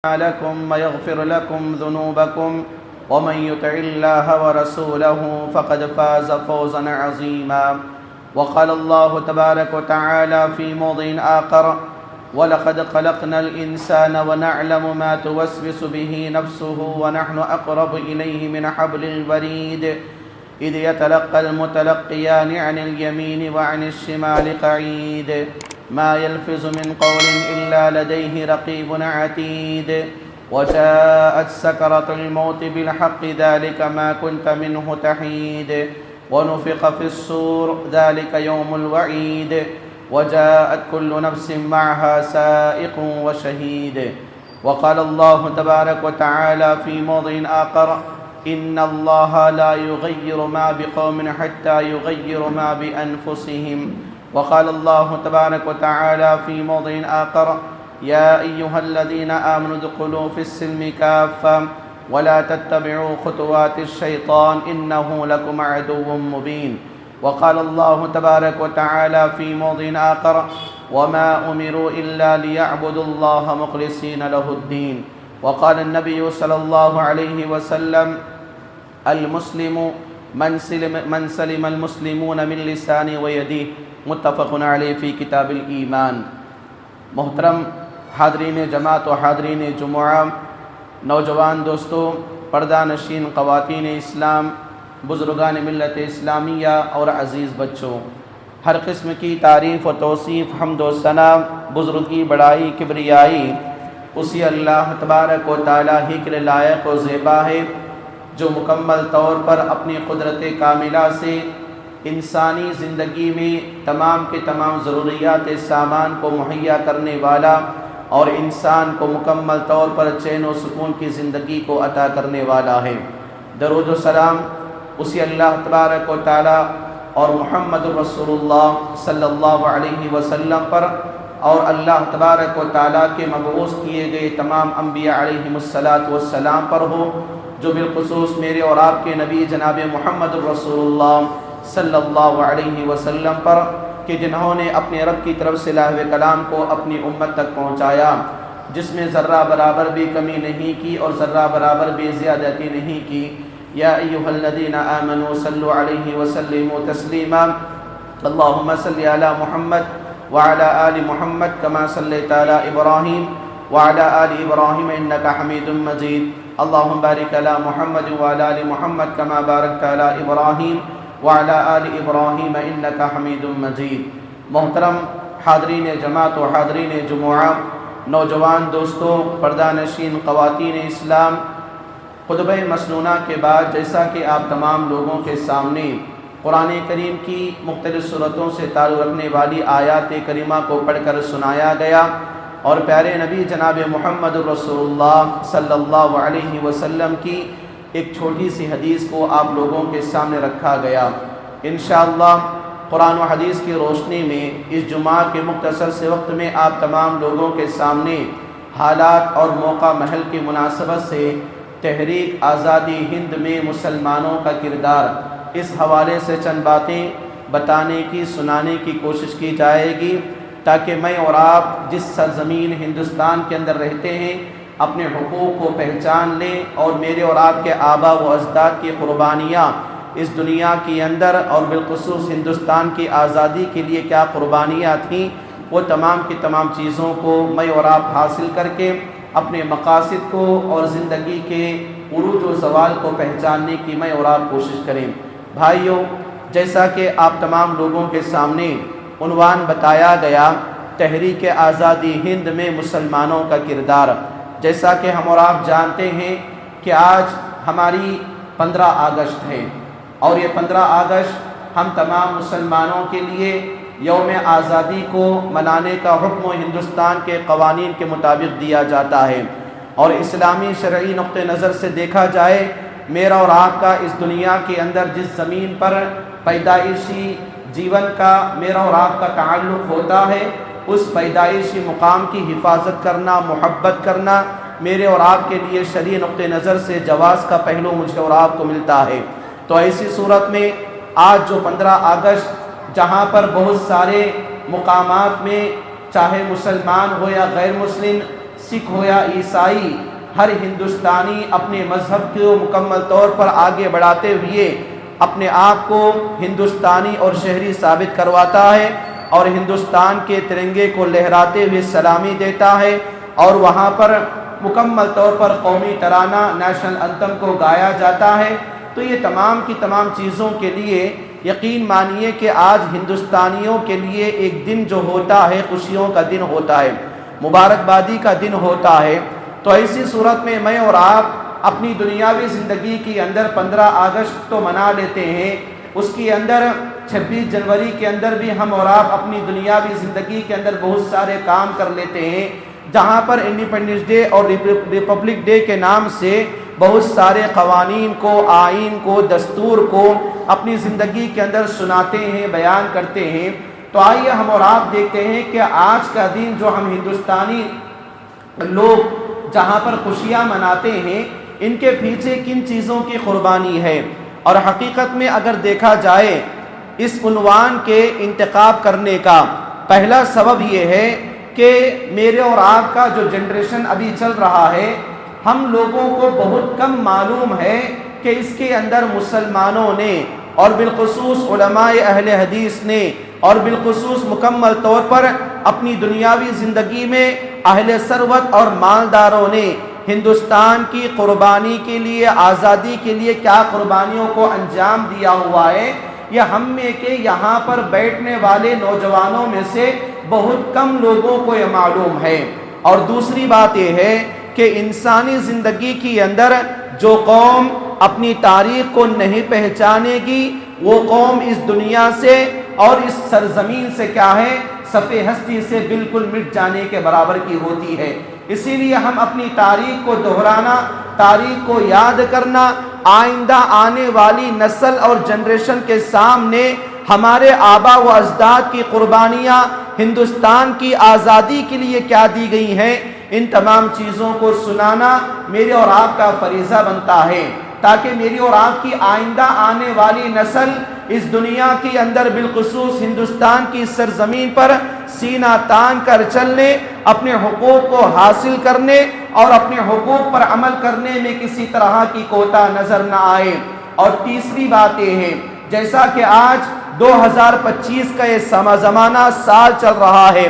لكم ويغفر لكم ذنوبكم ومن يطع الله ورسوله فقد فاز فوزا عظيما. وقال الله تبارك وتعالى في موضع آخر: ولقد خلقنا الإنسان ونعلم ما توسوس به نفسه ونحن أقرب إليه من حبل الوريد إذ يتلقى المتلقيان عن اليمين وعن الشمال قعيد ما يلفظ من قول إلا لديه رقيب عتيد وجاءت سكرة الموت بالحق ذلك ما كنت منه تحيد ونفخ في الصور ذلك يوم الوعيد وجاءت كل نفس معها سائق وشهيد. وقال الله تبارك وتعالى في موضع آخر: إن الله لا يغير ما بقوم حتى يغيروا ما بأنفسهم. وقال الله تبارك وتعالى في موضع آخر: يا أيها الذين آمنوا ادخلوا في السلم كافة ولا تتبعوا خطوات الشيطان إنه لكم عدو مبين. وقال الله تبارك وتعالى في موضع آخر: وما أمروا إلا ليعبدوا الله مخلصين له الدين. وقال النبي صلى الله عليه وسلم: المسلم من سلم المسلمون من لسانه ويده. متفق علیہ فی کتاب الایمان. محترم حاضرین جماعت و حاضرین جمعہ، نوجوان دوستو، پردہ نشین خواتین اسلام، بزرگان ملت اسلامیہ اور عزیز بچوں، ہر قسم کی تعریف و توصیف، حمد و ثنا، بزرگی، بڑائی، کبریائی اسی اللہ تبارک و تعالیٰ ہی کے لائق و زیبا ہے، جو مکمل طور پر اپنی قدرت کاملہ سے انسانی زندگی میں تمام کے تمام ضروریات سامان کو مہیا کرنے والا اور انسان کو مکمل طور پر چین و سکون کی زندگی کو عطا کرنے والا ہے۔ درود و سلام اسی اللہ تبارک و تعالی اور محمد رسول اللہ صلی اللہ علیہ وسلم پر اور اللہ تبارک و تعالی کے مبعوث کیے گئے تمام انبیاء علیہم السلام پر ہو، جو بالخصوص میرے اور آپ کے نبی جناب محمد رسول اللہ صلی اللہ علیہ وسلم پر، کہ جنہوں نے اپنے رب کی طرف سے لاہو کلام کو اپنی امت تک پہنچایا، جس میں ذرہ برابر بھی کمی نہیں کی اور ذرہ برابر بھی زیادتی نہیں کی۔ یا ایھا الذین آمنوا صلوا علیہ وسلموا تسلیما۔ اللہم صل علی محمد وعلی آل محمد کما صلیت علی ابراہیم وعلی آل ابراہیم انک حمید مجید۔ اللہم بارک علی محمد وعلی آل محمد کما بارکت علی ابراہیم وعلی آل ابراہیم انک حمید مجید۔ محترم حاضرین جماعت و حاضرین جمعہ، نوجوان دوستوں، پردہ نشین خواتین اسلام، خطبہ مسنونہ کے بعد جیسا کہ آپ تمام لوگوں کے سامنے قرآن کریم کی مختلف صورتوں سے تعلق رکھنے والی آیات کریمہ کو پڑھ کر سنایا گیا، اور پیارے نبی جناب محمد رسول اللہ صلی اللہ علیہ وسلم کی ایک چھوٹی سی حدیث کو آپ لوگوں کے سامنے رکھا گیا۔ انشاءاللہ قرآن و حدیث کی روشنی میں اس جمعہ کے مختصر سے وقت میں آپ تمام لوگوں کے سامنے حالات اور موقع محل کی مناسبت سے تحریک آزادی ہند میں مسلمانوں کا کردار، اس حوالے سے چند باتیں بتانے کی، سنانے کی کوشش کی جائے گی، تاکہ میں اور آپ جس سرزمین ہندوستان کے اندر رہتے ہیں اپنے حقوق کو پہچان لیں، اور میرے اور آپ کے آبا و اجداد کی قربانیاں اس دنیا کے اندر اور بالخصوص ہندوستان کی آزادی کے لیے کیا قربانیاں تھیں، وہ تمام کی تمام چیزوں کو میں اور آپ حاصل کر کے اپنے مقاصد کو اور زندگی کے عروج و زوال کو پہچاننے کی میں اور آپ کوشش کریں۔ بھائیوں، جیسا کہ آپ تمام لوگوں کے سامنے عنوان بتایا گیا، تحریک آزادی ہند میں مسلمانوں کا کردار، جیسا کہ ہم اور آپ جانتے ہیں کہ آج ہماری 15 اگست ہے، اور یہ 15 اگست ہم تمام مسلمانوں کے لیے یوم آزادی کو منانے کا حکم ہندوستان کے قوانین کے مطابق دیا جاتا ہے، اور اسلامی شرعی نقطہ نظر سے دیکھا جائے، میرا اور آپ کا اس دنیا کے اندر جس زمین پر پیدائشی جیون کا میرا اور آپ کا تعلق ہوتا ہے، اس پیدائشی مقام کی حفاظت کرنا، محبت کرنا میرے اور آپ کے لیے شرعی نقطہ نظر سے جواز کا پہلو مجھے اور آپ کو ملتا ہے۔ تو ایسی صورت میں آج جو 15 اگست جہاں پر بہت سارے مقامات میں چاہے مسلمان ہو یا غیر مسلم سکھ ہو یا عیسائی، ہر ہندوستانی اپنے مذہب کو مکمل طور پر آگے بڑھاتے ہوئے اپنے آپ کو ہندوستانی اور شہری ثابت کرواتا ہے، اور ہندوستان کے ترنگے کو لہراتے ہوئے سلامی دیتا ہے، اور وہاں پر مکمل طور پر قومی ترانہ نیشنل انتھم کو گایا جاتا ہے۔ تو یہ تمام کی تمام چیزوں کے لیے یقین مانیے کہ آج ہندوستانیوں کے لیے ایک دن جو ہوتا ہے خوشیوں کا دن ہوتا ہے، مبارکبادی کا دن ہوتا ہے۔ تو ایسی صورت میں میں اور آپ اپنی دنیاوی زندگی کے اندر 15 اگست تو منا لیتے ہیں، اس کے اندر 26 جنوری کے اندر بھی ہم اور آپ اپنی دنیاوی زندگی کے اندر بہت سارے کام کر لیتے ہیں، جہاں پر انڈیپینڈنس ڈے اور ریپبلک ڈے کے نام سے بہت سارے قوانین کو، آئین کو، دستور کو اپنی زندگی کے اندر سناتے ہیں، بیان کرتے ہیں۔ تو آئیے ہم اور آپ دیکھتے ہیں کہ آج کا دن جو ہم ہندوستانی لوگ جہاں پر خوشیاں مناتے ہیں، ان کے پیچھے کن چیزوں کی قربانی ہے۔ اور حقیقت میں اگر دیکھا جائے اس عنوان کے انتخاب کرنے کا پہلا سبب یہ ہے کہ میرے اور آپ کا جو جنریشن ابھی چل رہا ہے، ہم لوگوں کو بہت کم معلوم ہے کہ اس کے اندر مسلمانوں نے اور بالخصوص علماء اہل حدیث نے اور بالخصوص مکمل طور پر اپنی دنیاوی زندگی میں اہل ثروت اور مالداروں نے ہندوستان کی قربانی کے لیے، آزادی کے لیے کیا قربانیوں کو انجام دیا ہوا ہے، یہ ہم میں کے یہاں پر بیٹھنے والے نوجوانوں میں سے بہت کم لوگوں کو یہ معلوم ہے۔ اور دوسری بات یہ ہے کہ انسانی زندگی کے اندر جو قوم اپنی تاریخ کو نہیں پہچانے گی، وہ قوم اس دنیا سے اور اس سرزمین سے کیا ہے، صفحہ ہستی سے بالکل مٹ جانے کے برابر کی ہوتی ہے۔ اسی لیے ہم اپنی تاریخ کو دہرانا، تاریخ کو یاد کرنا، آئندہ آنے والی نسل اور جنریشن کے سامنے ہمارے آبا و اجداد کی قربانیاں ہندوستان کی آزادی کے لیے کیا دی گئی ہیں، ان تمام چیزوں کو سنانا میرے اور آپ کا فریضہ بنتا ہے، تاکہ میری اور آپ کی آئندہ آنے والی نسل اس دنیا کے اندر بالخصوص ہندوستان کی سرزمین پر سینہ تان کر چلنے، اپنے حقوق کو حاصل کرنے اور اپنے حقوق پر عمل کرنے میں کسی طرح کی کوتاہی نظر نہ آئے۔ اور تیسری بات یہ ہے، جیسا کہ آج 2025 کا یہ زمانہ سال چل رہا ہے،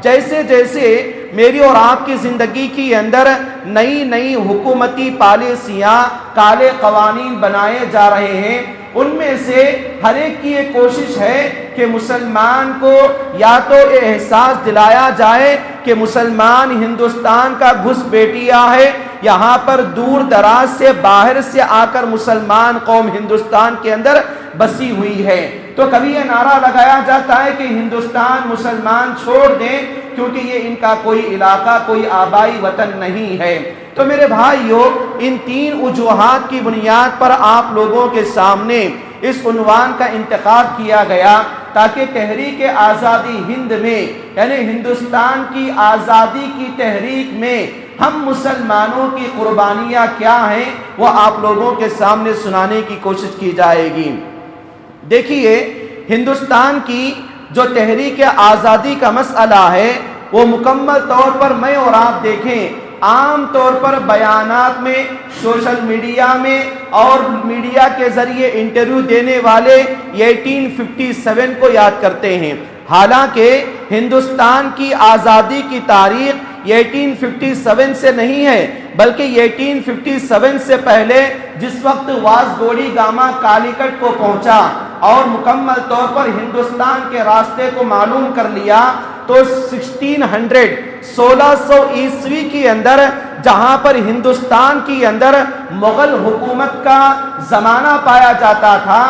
جیسے جیسے میری اور آپ کی زندگی کی اندر نئی نئی حکومتی پالیسیاں، کالے قوانین بنائے جا رہے ہیں، ان میں سے ہر ایک کی یہ کوشش ہے کہ مسلمان کو یا تو یہ احساس دلایا جائے کہ مسلمان ہندوستان کا گھس بیٹیا ہے، یہاں پر دور دراز سے باہر سے آ کر مسلمان قوم ہندوستان کے اندر بسی ہوئی ہے۔ تو کبھی یہ نعرہ لگایا جاتا ہے کہ ہندوستان مسلمان چھوڑ دیں کیونکہ یہ ان کا کوئی علاقہ، کوئی آبائی وطن نہیں ہے۔ تو میرے بھائیو، ان تین وجوہات کی بنیاد پر آپ لوگوں کے سامنے اس عنوان کا انتخاب کیا گیا تاکہ تحریک آزادی ہند میں، یعنی ہندوستان کی آزادی کی تحریک میں ہم مسلمانوں کی قربانیاں کیا ہیں وہ آپ لوگوں کے سامنے سنانے کی کوشش کی جائے گی۔ دیکھیے، ہندوستان کی جو تحریک آزادی کا مسئلہ ہے وہ مکمل طور پر میں اور آپ دیکھیں، عام طور پر بیانات میں، سوشل میڈیا میں اور میڈیا کے ذریعے انٹرویو دینے والے 1857 کو یاد کرتے ہیں، حالانکہ ہندوستان کی آزادی کی تاریخ 1857 سے نہیں ہے، بلکہ 1857 سے پہلے جس وقت واسکوڈی گاما کالیکٹ کو پہنچا اور مکمل طور پر ہندوستان کے راستے کو معلوم کر لیا، تو 1600 عیسوی کے اندر جہاں پر ہندوستان کی اندر مغل حکومت کا زمانہ پایا جاتا تھا،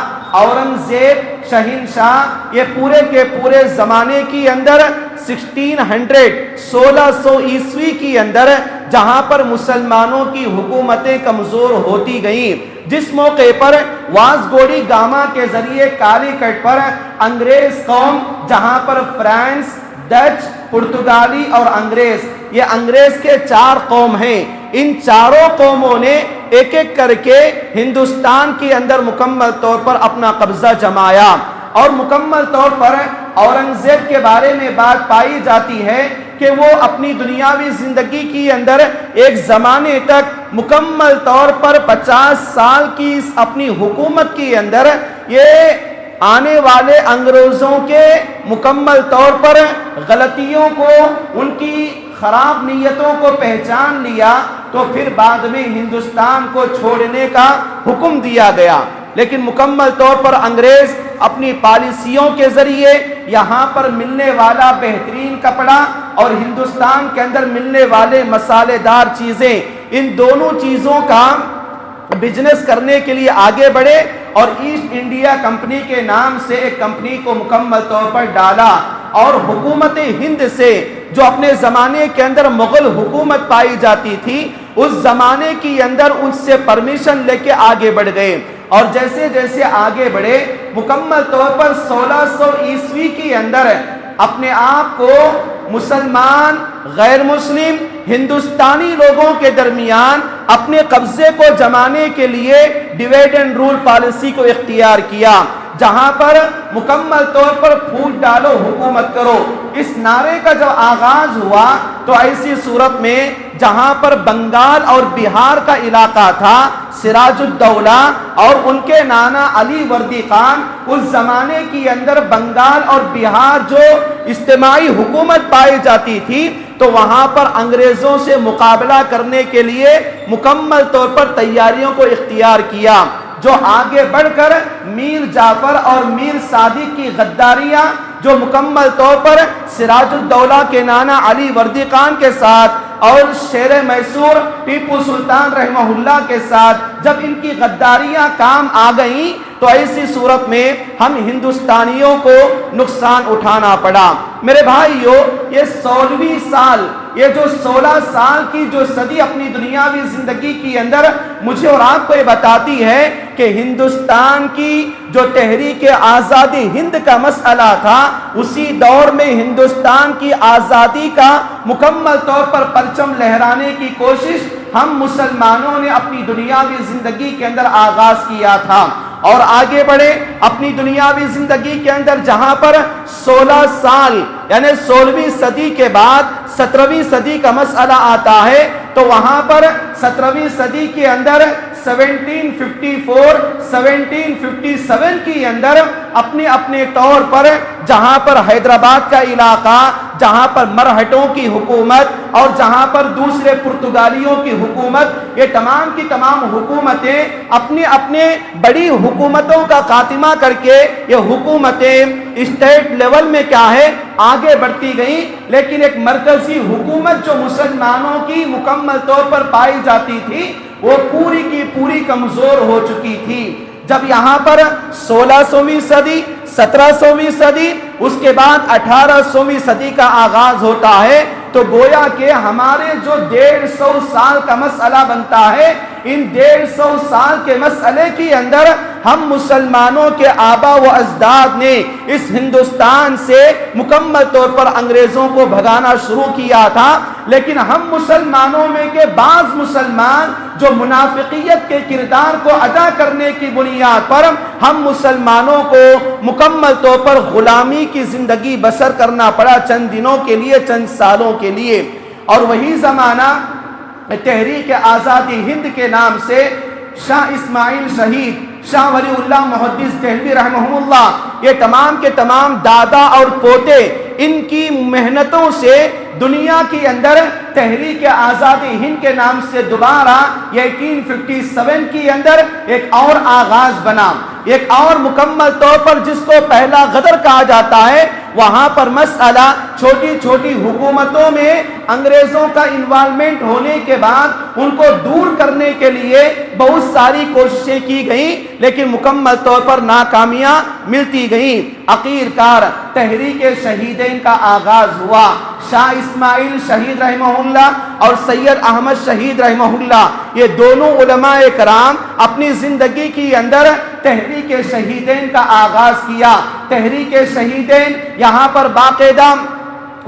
اورنگزیب شہنشاہ، یہ پورے کے پورے زمانے کی اندر 1600 عیسوی کی اندر جہاں پر مسلمانوں کی حکومتیں کمزور ہوتی گئیں، جس موقع پر واسکوڈی گاما کے ذریعے کالیکٹ پر انگریز قوم، جہاں پر فرانس، ڈچ، پرتگالی اور انگریز، یہ انگریز کے 4 قوم ہیں، ان چاروں قوموں نے ایک ایک کر کے ہندوستان کے اندر مکمل طور پر اپنا قبضہ جمایا، اور مکمل طور پر اورنگزیب کے بارے میں بات پائی جاتی ہے کہ وہ اپنی دنیاوی زندگی کی اندر ایک زمانے تک مکمل طور پر 50 سال کی اپنی حکومت کی اندر یہ آنے والے انگریزوں کے مکمل طور پر غلطیوں کو، ان کی خراب نیتوں کو پہچان لیا، تو پھر بعد میں ہندوستان کو چھوڑنے کا حکم دیا گیا۔ لیکن مکمل طور پر انگریز اپنی پالیسیوں کے ذریعے یہاں پر ملنے والا بہترین کپڑا اور ہندوستان کے اندر ملنے والے مسالے دار چیزیں، ان دونوں چیزوں کا بزنس کرنے کے لیے آگے بڑھے اور ایسٹ انڈیا کمپنی کے نام سے ایک کمپنی کو مکمل طور پر ڈالا، اور حکومت ہند سے جو اپنے زمانے کے اندر مغل حکومت پائی جاتی تھی، اس زمانے کی اندر اس سے پرمیشن لے کے آگے بڑھ گئے، اور جیسے جیسے آگے بڑھے مکمل طور پر 1600 عیسوی کی اندر اپنے آپ کو مسلمان، غیر مسلم، ہندوستانی لوگوں کے درمیان اپنے قبضے کو جمانے کے لیے ڈیوائڈ اینڈ رول پالیسی کو اختیار کیا، جہاں پر مکمل طور پر پھوٹ ڈالو حکومت کرو۔ اس نعرے کا جب آغاز ہوا تو ایسی صورت میں جہاں پر بنگال اور بہار کا علاقہ تھا، سراج الدولہ اور ان کے نانا علی وردی خان، اس زمانے کی اندر بنگال اور بہار جو اجتماعی حکومت پائی جاتی تھی، تو وہاں پر انگریزوں سے مقابلہ کرنے کے لیے مکمل طور پر تیاریوں کو اختیار کیا، جو آگے بڑھ کر میر جعفر اور میر صادق کی غداریاں، جو مکمل طور پر سراج الدولہ کے نانا علی وردی خان کے ساتھ اور شیر میسور ٹیپو سلطان رحمہ اللہ کے ساتھ جب ان کی غداریاں کام آ گئیں، تو ایسی صورت میں ہم ہندوستانیوں کو نقصان اٹھانا پڑا۔ میرے بھائیو، یہ 16ویں سال، یہ جو 16 سال کی جو صدی اپنی دنیاوی زندگی کی اندر مجھے اور آپ کو یہ بتاتی ہے کہ ہندوستان کی جو تحریک آزادی ہند کا مسئلہ تھا، اسی دور میں ہندوستان کی آزادی کا مکمل طور پر پرچم لہرانے کی کوشش ہم مسلمانوں نے اپنی دنیاوی زندگی کے اندر آغاز کیا تھا، اور آگے بڑھے اپنی دنیاوی زندگی کے اندر، جہاں پر 16 سال یعنی 16ویں صدی کے بعد 17ویں صدی کا مسئلہ آتا ہے، تو وہاں پر 17ویں صدی کے اندر 1754 1757 کی اندر اپنے اپنے طور پر جہاں پر حیدرآباد کا علاقہ، جہاں پر مرہٹوں کی حکومت اور جہاں پر دوسرے پرتگالیوں کی حکومت، یہ تمام کی تمام حکومتیں اپنے اپنے بڑی حکومتوں کا خاتمہ کر کے یہ حکومتیں اسٹیٹ لیول میں کیا ہے آگے بڑھتی گئیں، لیکن ایک مرکزی حکومت جو مسلمانوں کی مکمل طور پر پائی جاتی تھی، وہ پوری کی پوری کمزور ہو چکی تھی۔ جب یہاں پر 1600ویں صدی، 1700ویں صدی، اس کے بعد 1800ویں صدی کا آغاز ہوتا ہے، تو گویا کہ ہمارے جو 150 سال کا مسئلہ بنتا ہے، ان 150 سال کے مسئلے کی اندر ہم مسلمانوں کے آبا و اجداد نے اس ہندوستان سے مکمل طور پر انگریزوں کو بھگانا شروع کیا تھا، لیکن ہم مسلمانوں میں کے بعض مسلمان جو منافقیت کے کردار کو ادا کرنے کی بنیاد پر ہم مسلمانوں کو مکمل طور پر غلامی کی زندگی بسر کرنا پڑا، چند دنوں کے لیے، چند سالوں کے لیے۔ اور وہی زمانہ تحریک آزادی ہند کے نام سے شاہ اسماعیل شہید، شاہ ولی اللہ محدث دہلوی رحمہ اللہ، یہ تمام کے تمام دادا اور پوتے، ان کی محنتوں سے دنیا کی اندر تحریک آزادی ہند کے نام سے دوبارہ 1857 کی اندر ایک اور آغاز بنا، ایک اور مکمل طور پر جس کو پہلا غدر کہا جاتا ہے۔ وہاں پر مسئلہ چھوٹی چھوٹی حکومتوں میں انگریزوں کا انوالومنٹ ہونے کے بعد ان کو دور کرنے کے لیے بہت ساری کوششیں کی گئیں، لیکن مکمل طور پر ناکامیاں ملتی گئیں۔ آخر کار تحریک شہیدین کا آغاز ہوا۔ شاہ اسماعیل شہید رحمہ اللہ اور سید احمد شہید رحمہ اللہ، یہ دونوں علماء کرام اپنی زندگی کی اندر تحریک شہیدین کا آغاز کیا۔ تحریک شہیدین یہاں پر باقاعدہ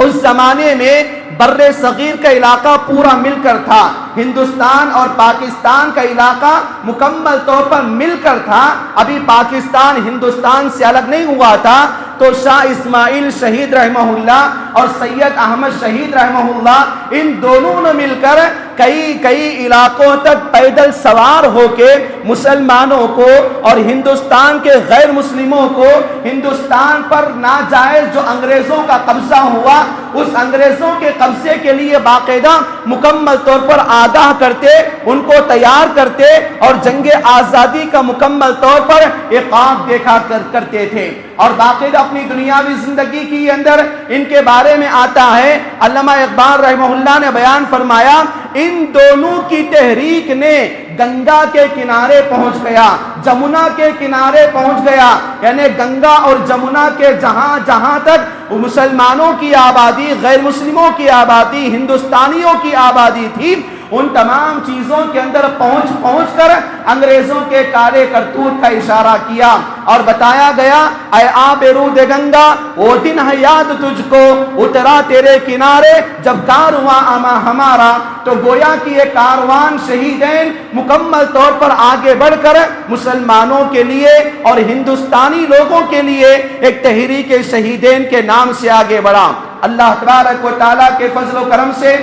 اس زمانے میں بر صغیر کا علاقہ پورا مل کر تھا، ہندوستان اور پاکستان کا علاقہ مکمل طور پر مل کر تھا، ابھی پاکستان ہندوستان سے الگ نہیں ہوا تھا، تو شاہ اسماعیل شہید رحمہ اللہ اور سید احمد شہید رحمہ اللہ ان دونوں نے مل کر کئی علاقوں تک پیدل سوار ہو کے مسلمانوں کو اور ہندوستان کے غیر مسلموں کو ہندوستان پر ناجائز جو انگریزوں کا قبضہ ہوا اس انگریزوں کے قبضے کے لیے باقاعدہ مکمل طور پر آگاہ کرتے، ان کو تیار کرتے اور جنگ آزادی کا مکمل طور پر عقاب دیکھا کرتے تھے۔ اور باقاعدہ اپنی دنیاوی زندگی کے اندر ان کے بارے میں آتا ہے، علامہ اقبال رحمہ اللہ نے بیان فرمایا ان دونوں کی تحریک نے گنگا کے کنارے پہنچ گیا، جمنا کے کنارے پہنچ گیا، یعنی گنگا اور جمنا کے جہاں تک مسلمانوں کی آبادی، غیر مسلموں کی آبادی، ہندوستانیوں کی آبادی تھی، ان تمام چیزوں کے اندر پہنچ کر انگریزوں کے کالے کرتوت کا اشارہ کیا اور بتایا گیا اے آب رود گنگا وہ دن ہے یاد تجھ کو اترا تیرے کنارے جب کارواں آما ہمارا۔ تو گویا کہ یہ کاروان شہیدین مکمل طور پر آگے بڑھ کر مسلمانوں کے لیے اور ہندوستانی لوگوں کے لیے ایک تحریک شہیدین کے نام سے آگے بڑھا۔ اللہ تبارک و تعالیٰ کے فضل و کرم سے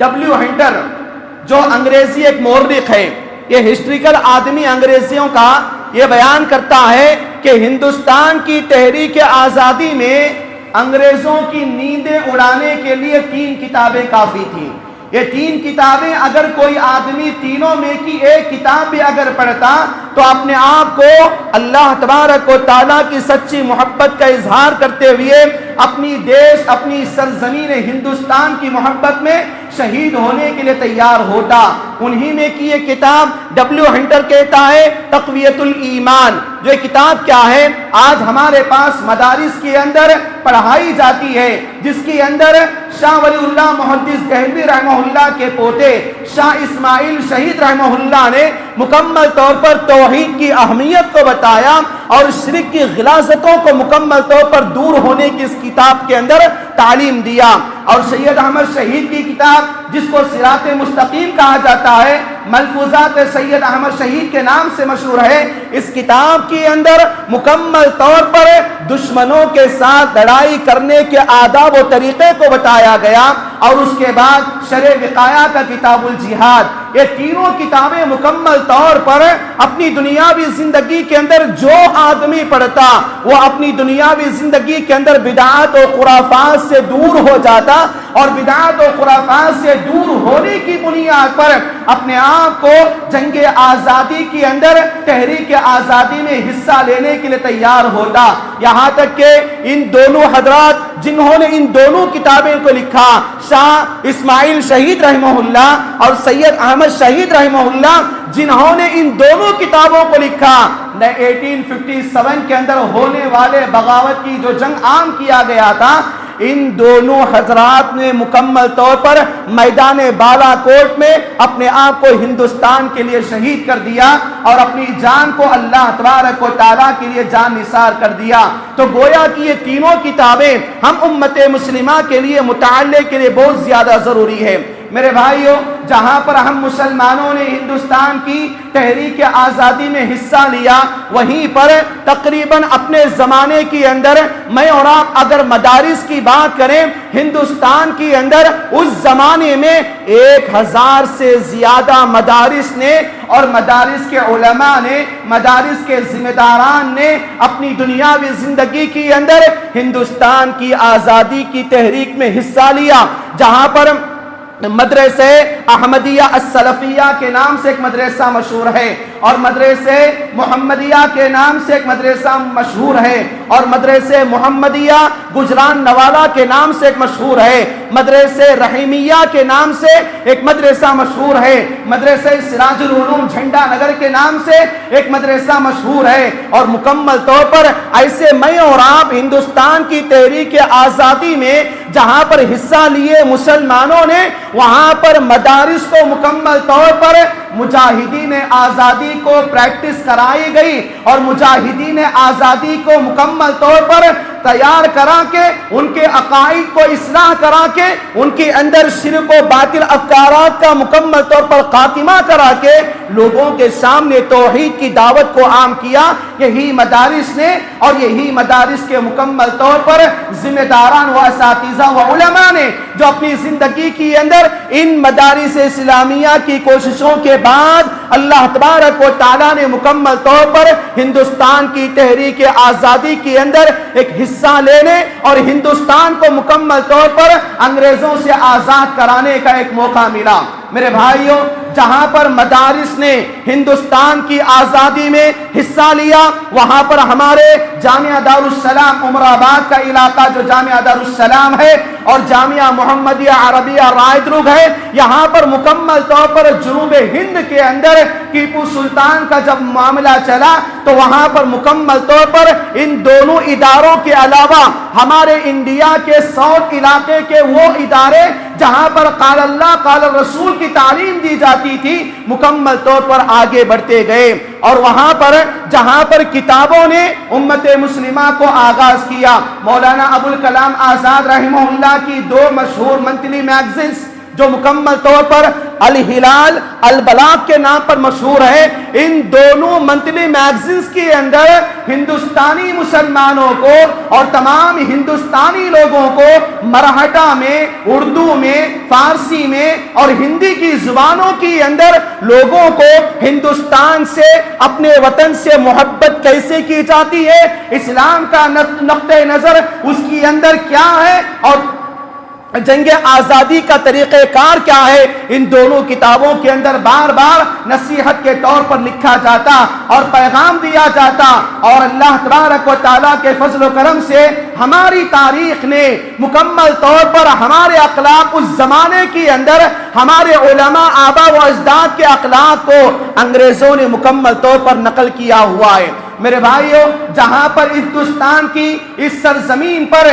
ڈبلیو ہنٹر جو انگریزی ایک مورخ ہے، یہ ہسٹریکل آدمی انگریزیوں کا یہ بیان کرتا ہے کہ ہندوستان کی تحریک آزادی میں انگریزوں کی نیندیں اڑانے کے لیے 3 کتابیں کافی تھیں۔ یہ 3 کتابیں اگر کوئی آدمی تینوں میں کی ایک کتاب بھی اگر پڑھتا تو اپنے آپ کو اللہ تبارک و تعالیٰ کی سچی محبت کا اظہار کرتے ہوئے اپنی دیش، اپنی سرزمین ہندوستان کی محبت میں شہید ہونے کے لیے تیار ہوتا۔ انہی میں کی یہ کتاب ڈبلیو ہنٹر کہتا ہے تقویت الایمان۔ جو کتاب کیا ہے؟ آج ہمارے پاس مدارس کے اندر پڑھائی جاتی ہے، جس کے اندر شاہ ولی اللہ محدث دہلوی رحمہ اللہ کے پوتے شاہ اسماعیل شہید رحمہ اللہ نے مکمل طور پر توحید کی اہمیت کو بتایا اور شرک کی غلاظتوں کو مکمل طور پر دور ہونے کی اس کتاب کے اندر تعلیم دیا۔ اور سید احمد شہید کی کتاب جس کو صراط مستقیم کہا جاتا ہے، ملفوظات سید احمد شہید کے نام سے مشہور ہے، اس کتاب کے اندر مکمل طور پر دشمنوں کے ساتھ لڑائی کرنے کے آداب و طریقے کو بتایا گیا۔ اور اس کے بعد شرع وقایہ کا کتاب الجہاد، یہ تینوں کتابیں مکمل طور پر اپنی دنیاوی زندگی کے اندر جو آدمی پڑھتا وہ اپنی دنیاوی زندگی کے اندر بدعات و خرافات سے دور ہو جاتا، اور بدعات و خرافات سے دور ہونے کی بنیاد پر اپنے آپ کو جنگ آزادی کے اندر تحریک آزادی میں حصہ لینے کے لیے تیار ہوتا۔ یہاں تک کہ ان دونوں حضرات جنہوں نے ان دونوں کتابیں کو لکھا، شاہ اسماعیل شہید رحمہ اللہ اور سید احمد شہید رحمہ اللہ، جنہوں نے ان دونوں کتابوں کو لکھا، 1857 کے اندر ہونے والے بغاوت کی جو جنگ عام کیا گیا تھا، ان دونوں حضرات نے مکمل طور پر میدان بالا کوٹ میں اپنے آپ کو ہندوستان کے لیے شہید کر دیا اور اپنی جان کو اللہ تبارک و تعالیٰ کے لیے جان نثار کر دیا۔ تو گویا کہ یہ تینوں کتابیں ہم امت مسلمہ کے لیے مطالعے کے لیے بہت زیادہ ضروری ہے۔ میرے بھائیوں، جہاں پر ہم مسلمانوں نے ہندوستان کی تحریک آزادی میں حصہ لیا، وہیں پر تقریباً اپنے زمانے کے اندر میں اور آپ اگر مدارس کی بات کریں، ہندوستان کے اندر اس زمانے میں 1000 سے زیادہ مدارس نے اور مدارس کے علماء نے، مدارس کے ذمہ داران نے اپنی دنیاوی زندگی کے اندر ہندوستان کی آزادی کی تحریک میں حصہ لیا۔ جہاں پر مدرسے احمدیہ السلفیہ کے نام سے ایک مدرسہ مشہور ہے، اور مدرسے محمدیہ کے نام سے ایک مدرسہ مشہور ہے، اور مدرسے محمدیہ گجران نوالا کے نام سے ایک مشہور ہے، مدرسے رحیمیہ کے نام سے ایک مدرسہ مشہور ہے، مدرسے سراج العلوم جھنڈا نگر کے نام سے ایک مدرسہ مشہور ہے۔ اور مکمل طور پر ایسے میں اور آپ ہندوستان کی تحریک آزادی میں جہاں پر حصہ لیے مسلمانوں نے، وہاں پر مدارس کو مکمل طور پر مجاہدین آزادی کو پریکٹس کرائی گئی، اور مجاہدین آزادی کو مکمل طور پر تیار کرا کے ان کے عقائد کو اصلاح کرا کے ان کے اندر شرک و باطل افکارات کا مکمل طور پر خاتمہ کرا کے لوگوں کے سامنے توحید کی دعوت کو عام کیا۔ یہی مدارس نے اور یہی مدارس کے مکمل طور پر ذمہ داران و اساتذہ و علماء نے جو اپنی زندگی کے اندر ان مدارس اسلامیہ کی کوششوں کے بعد اللہ تبارک و تعالیٰ نے مکمل طور پر ہندوستان کی تحریک آزادی کے اندر ایک حصہ لینے اور ہندوستان کو مکمل طور پر انگریزوں سے آزاد کرانے کا ایک موقع ملا۔ میرے بھائیوں، جہاں پر مدارس نے ہندوستان کی آزادی میں حصہ لیا، وہاں پر ہمارے جامعہ دارالسلام عمر آباد کا علاقہ جو جامعہ دارالسلام ہے اور جامعہ محمدیہ عربیہ رائے درگ ہے، یہاں پر مکمل طور پر جنوب ہند کے اندر ٹیپو سلطان کا جب معاملہ چلا تو وہاں پر مکمل طور پر ان دونوں اداروں کے علاوہ ہمارے انڈیا کے ساؤتھ علاقے کے وہ ادارے جہاں پر قال اللہ قال رسول کی تعلیم دی جاتی تھی مکمل طور پر آگے بڑھتے گئے، اور وہاں پر جہاں پر کتابوں نے امت مسلمہ کو آغاز کیا، مولانا ابوالکلام آزاد رحمہ اللہ کی 2 مشہور منتھلی میگزینز جو مکمل طور پر الہلال البلاغ کے نام پر مشہور ہے، ان دونوں منتھلی میگزینز کے اندر ہندوستانی مسلمانوں کو اور تمام ہندوستانی لوگوں کو مرہٹا میں، اردو میں، فارسی میں اور ہندی کی زبانوں کے اندر لوگوں کو ہندوستان سے، اپنے وطن سے محبت کیسے کی جاتی ہے، اسلام کا نقطہ نظر اس کے اندر کیا ہے اور جنگ آزادی کا طریقہ کار کیا ہے، ان دونوں کتابوں کے اندر بار بار نصیحت کے طور پر لکھا جاتا اور پیغام دیا جاتا، اور اللہ تبارک و تعالیٰ کے فضل و کرم سے ہماری تاریخ نے مکمل طور پر ہمارے اخلاق اس زمانے کے اندر ہمارے علماء آبا و اجداد کے اخلاق کو انگریزوں نے مکمل طور پر نقل کیا ہوا ہے۔ میرے بھائیوں، جہاں پر ہندوستان کی اس سرزمین پر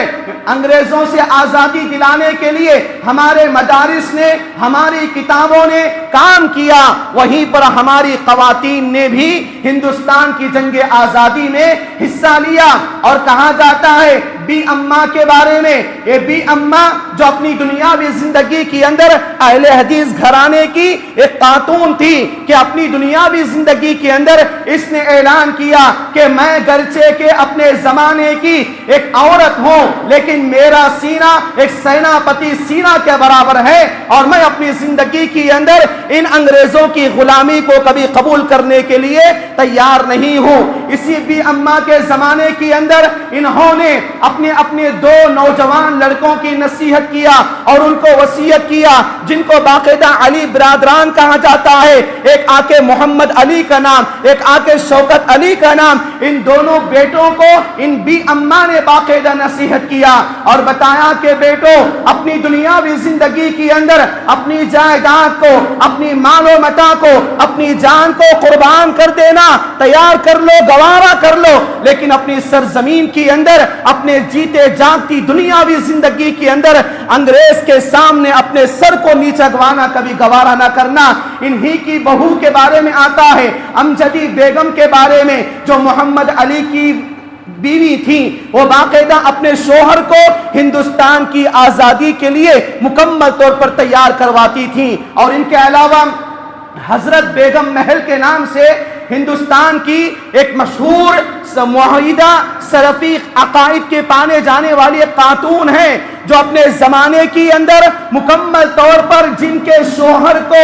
انگریزوں سے آزادی دلانے کے لیے ہمارے مدارس نے، ہماری کتابوں نے کام کیا، وہیں پر ہماری خواتین نے بھی ہندوستان کی جنگ آزادی میں حصہ لیا، اور کہا جاتا ہے بی اماں کے بارے میں، یہ بی اماں جو اپنی دنیاوی زندگی کے اندر اہل حدیث گھرانے کی ایک خاتون تھی کہ اپنی دنیاوی زندگی کے اندر اس نے اعلان کیا کہ میں گرچہ کہ اپنے زمانے کی ایک عورت ہوں لیکن میرا سینہ ایک سیناپتی سینہ کے برابر ہے، اور میں اپنی زندگی کے اندر ان انگریزوں کی غلامی کو کبھی قبول کرنے کے لیے تیار نہیں ہوں۔ اسی بھی اماں کے زمانے کے اندر انہوں نے اپنے 2 نوجوان لڑکوں کی نصیحت کیا اور ان کو وصیت کیا، جن کو باقاعدہ علی برادران کہا جاتا ہے، ایک آقے محمد علی کا نام، ایک آقے شوکت علی کا نام۔ ان دونوں بیٹوں کو ان بی اماں نے باقاعدہ نصیحت کیا اور بتایا کہ بیٹو، اپنی دنیاوی زندگی کے اندر اپنی جائیداد کو، اپنی مال و متاع کو، اپنی جان کو قربان کر دینا تیار کر لو، گوارا کر لو، لیکن اپنی سرزمین کے اندر اپنے جیتے جاگتی دنیاوی زندگی کے اندر انگریز کے سامنے اپنے سر کو نیچا گوانا کبھی گوارا نہ کرنا۔ انہی کی بہو کے بارے میں آتا ہے، امجدی بیگم کے بارے میں جو محمد علی کی بیوی تھی، وہ باقاعدہ اپنے شوہر کو ہندوستان کی آزادی کے لیے مکمل طور پر تیار کرواتی تھی، اور ان کے علاوہ حضرت بیگم محل کے نام سے ہندوستان کی ایک مشہور معاہدہ سرفیق عقائد کے پانے جانے والی ایک خاتون ہے جو اپنے زمانے کی اندر مکمل طور پر جن کے شوہر کو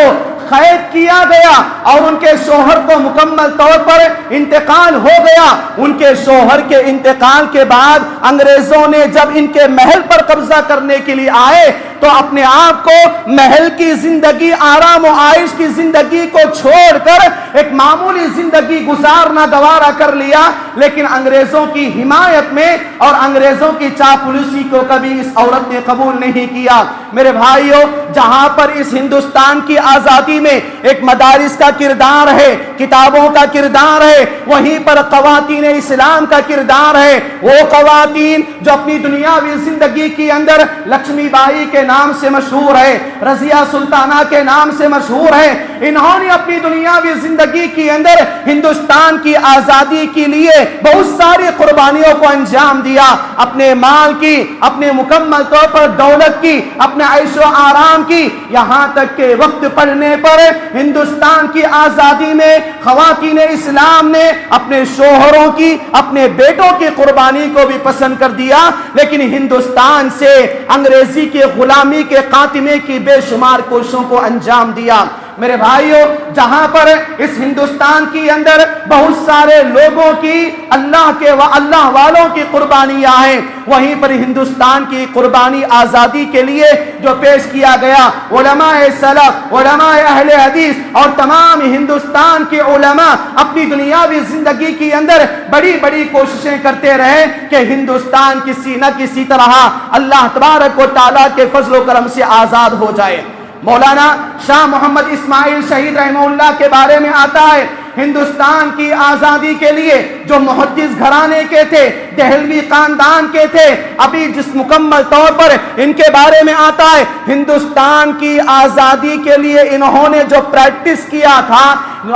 قید کیا گیا اور ان کے شوہر کو مکمل طور پر انتقال ہو گیا، ان کے شوہر کے انتقال کے بعد انگریزوں نے جب ان کے محل پر قبضہ کرنے کے لیے آئے تو اپنے آپ کو محل کی زندگی، آرام و عائش کی زندگی کو چھوڑ کر ایک معمولی زندگی گزارنا گوارا کر لیا، لیکن انگریزوں کی حمایت میں اور انگریزوں کی چاپلوسی کو کبھی اس عورت نے قبول نہیں کیا۔ میرے بھائیوں، جہاں پر اس ہندوستان کی آزادی میں ایک مدارس کا کردار ہے، کتابوں کا کردار ہے، وہیں پر خواتین اسلام کا کردار ہے۔ وہ خواتین جو اپنی دنیاوی زندگی کے اندر لکشمی بائی کے نام سے مشہور ہے، رضیہ سلطانہ کے نام سے مشہور ہے، انہوں نے اپنی دنیاوی زندگی کے اندر ہندوستان کی آزادی کے لیے بہت ساری قربانیوں کو انجام دیا۔ دیا، اپنے مال کی، اپنے مکمل طور پر دولت کی، اپنے عیش و آرام کی، یہاں تک کہ وقت پڑنے پر ہندوستان کی آزادی میں خواتین اسلام نے اپنے شوہروں کی، اپنے بیٹوں کی قربانی کو بھی پسند کر دیا، لیکن ہندوستان سے انگریزی کی غلامی کے خاتمے کی بے شمار کوششوں کو انجام دیا۔ میرے بھائیوں، جہاں پر اس ہندوستان کی اندر بہت سارے لوگوں کی، اللہ والوں کی قربانیاں ہیں، وہیں پر ہندوستان کی قربانی آزادی کے لیے جو پیش کیا گیا، علماء سلف، علماء اہل حدیث اور تمام ہندوستان کے علماء اپنی دنیاوی زندگی کے اندر بڑی بڑی کوششیں کرتے رہے کہ ہندوستان کسی نہ کسی طرح اللہ تبارک و تعالیٰ کے فضل و کرم سے آزاد ہو جائے۔ مولانا شاہ محمد اسماعیل شہید رحمہ اللہ کے بارے میں آتا ہے، ہندوستان کی آزادی کے لیے جو محدث گھرانے کے تھے، دہلوی خاندان کے تھے، ابھی جس مکمل طور پر ان کے بارے میں آتا ہے، ہندوستان کی آزادی کے لیے انہوں نے جو پریکٹس کیا تھا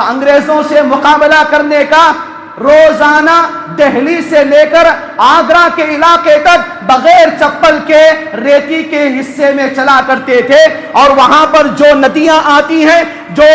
انگریزوں سے مقابلہ کرنے کا، روزانہ دہلی سے لے کر آگرہ کے علاقے تک بغیر چپل کے ریتی کے حصے میں چلا کرتے تھے، اور وہاں پر جو ندیاں آتی ہیں، جو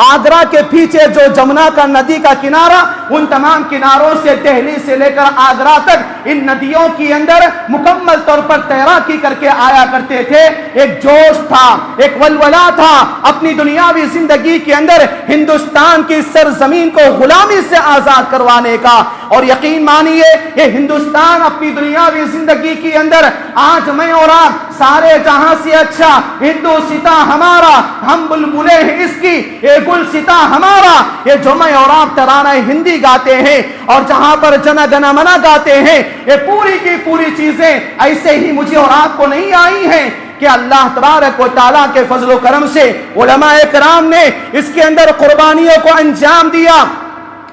آگرہ کے پیچھے جو جمنا کا ندی کا کنارہ، ان تمام کناروں سے دہلی سے لے کر آگرہ تک ان ندیوں کی اندر مکمل طور پر تیراکی کر کے آیا کرتے تھے۔ ایک جوش تھا، ایک ولولہ تھا اپنی دنیاوی زندگی کے اندر ہندوستان کی سرزمین کو غلامی سے آزاد کروانے کا، اور یقین مانیے یہ ہندوستان اپنی دنیاوی زندگی کے اندر آج میں اور آپ سارے جہاں سے اچھا ہندو ستا ہمارا، ہم بلبلے ہیں اس کی، یہ گل ستا ہمارا، یہ جو میں اور آپ ترانہ ہندی گاتے ہیں اور جہاں پر جن گن من گاتے ہیں، یہ پوری کی پوری چیزیں ایسے ہی مجھے اور آپ کو نہیں آئی ہیں کہ اللہ تبارک و تعالیٰ کے فضل و کرم سے علماء کرام نے اس کے اندر قربانیوں کو انجام دیا۔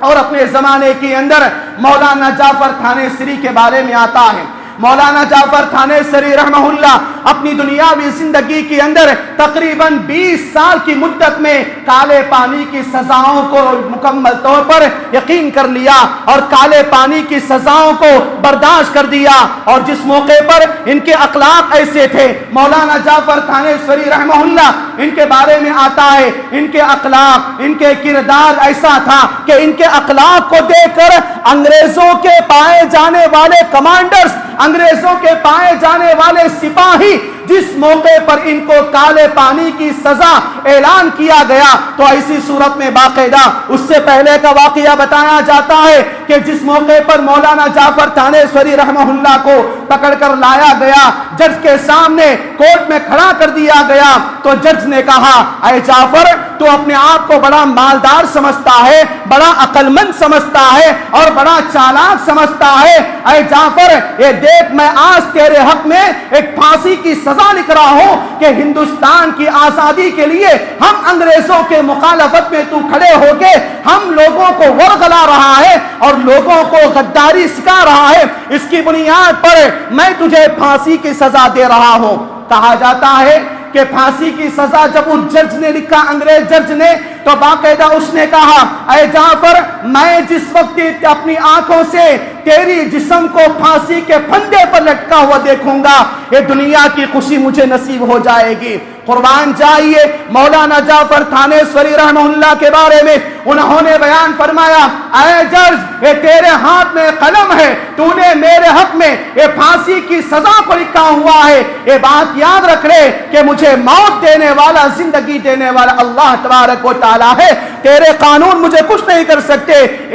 اور اپنے زمانے کے اندر مولانا جعفر تھانیسری کے بارے میں آتا ہے، مولانا جعفر تھانیسری رحمہ اللہ اپنی دنیاوی زندگی کے اندر تقریباً 20 سال کی مدت میں کالے پانی کی سزاؤں کو مکمل طور پر یقین کر لیا اور کالے پانی کی سزاؤں کو برداشت کر دیا، اور جس موقع پر ان کے اخلاق ایسے تھے، مولانا جعفر تھانیسری رحمہ اللہ ان کے بارے میں آتا ہے، ان کے اخلاق، ان کے کردار ایسا تھا کہ ان کے اخلاق کو دیکھ کر انگریزوں کے پائے جانے والے کمانڈرز، انگریزوں کے پائے جانے والے سپاہی، جس موقع پر ان کو کالے پانی کی سزا اعلان کیا گیا تو ایسی صورت میں باقاعدہ اس سے پہلے کا واقعہ بتایا جاتا ہے کہ جس موقع پر مولانا جعفر تھانیسری رحمہ اللہ کو پکڑ کر لایا گیا، جج کے سامنے کورٹ میں کھڑا کر دیا گیا، تو جج نے کہا، اے جعفر تو اپنے آپ کو بڑا مالدار سمجھتا ہے، بڑا عقل مند سمجھتا ہے اور بڑا چالاک سمجھتا ہے، اے جعفر یہ دیکھ میں آج تیرے حق میں ایک پھانسی کی سزا لکھ رہا ہوں کہ ہندوستان کی آزادی کے لیے ہم انگریزوں کے مخالفت میں تو کھڑے ہو کے ہم لوگوں کو ورغلا رہا ہے اور لوگوں کو غداری سکھا رہا ہے، اس کی بنیاد پر میں تجھے پھانسی کی سزا دے رہا ہوں۔ کہا جاتا ہے کہ پھانسی کی سزا جب اس جج نے لکھا، انگریز جج نے، تو باقاعدہ اس نے کہا، اے جعفر میں جس وقت اپنی آنکھوں سے تیری جسم کو پھانسی کے پھندے پر لٹکا ہوا دیکھوں گا، یہ دنیا کی خوشی مجھے نصیب ہو جائے گی۔ قربان جائیے مولانا جعفر تھانیسری رحمہ اللہ کے بارے میں انہوں نے بیان فرمایا، اے جج یہ تیرے ہاتھ میں قلم ہے، تو نے میرے حق میں یہ پھانسی کی سزا کو لکھا ہوا ہے، یہ بات یاد رکھ لے کہ مجھے موت دینے والا، زندگی دینے والا اللہ تبارک و تعالیٰ ہے، تیرے قانون مجھے کچھ نہیں کر سکتے۔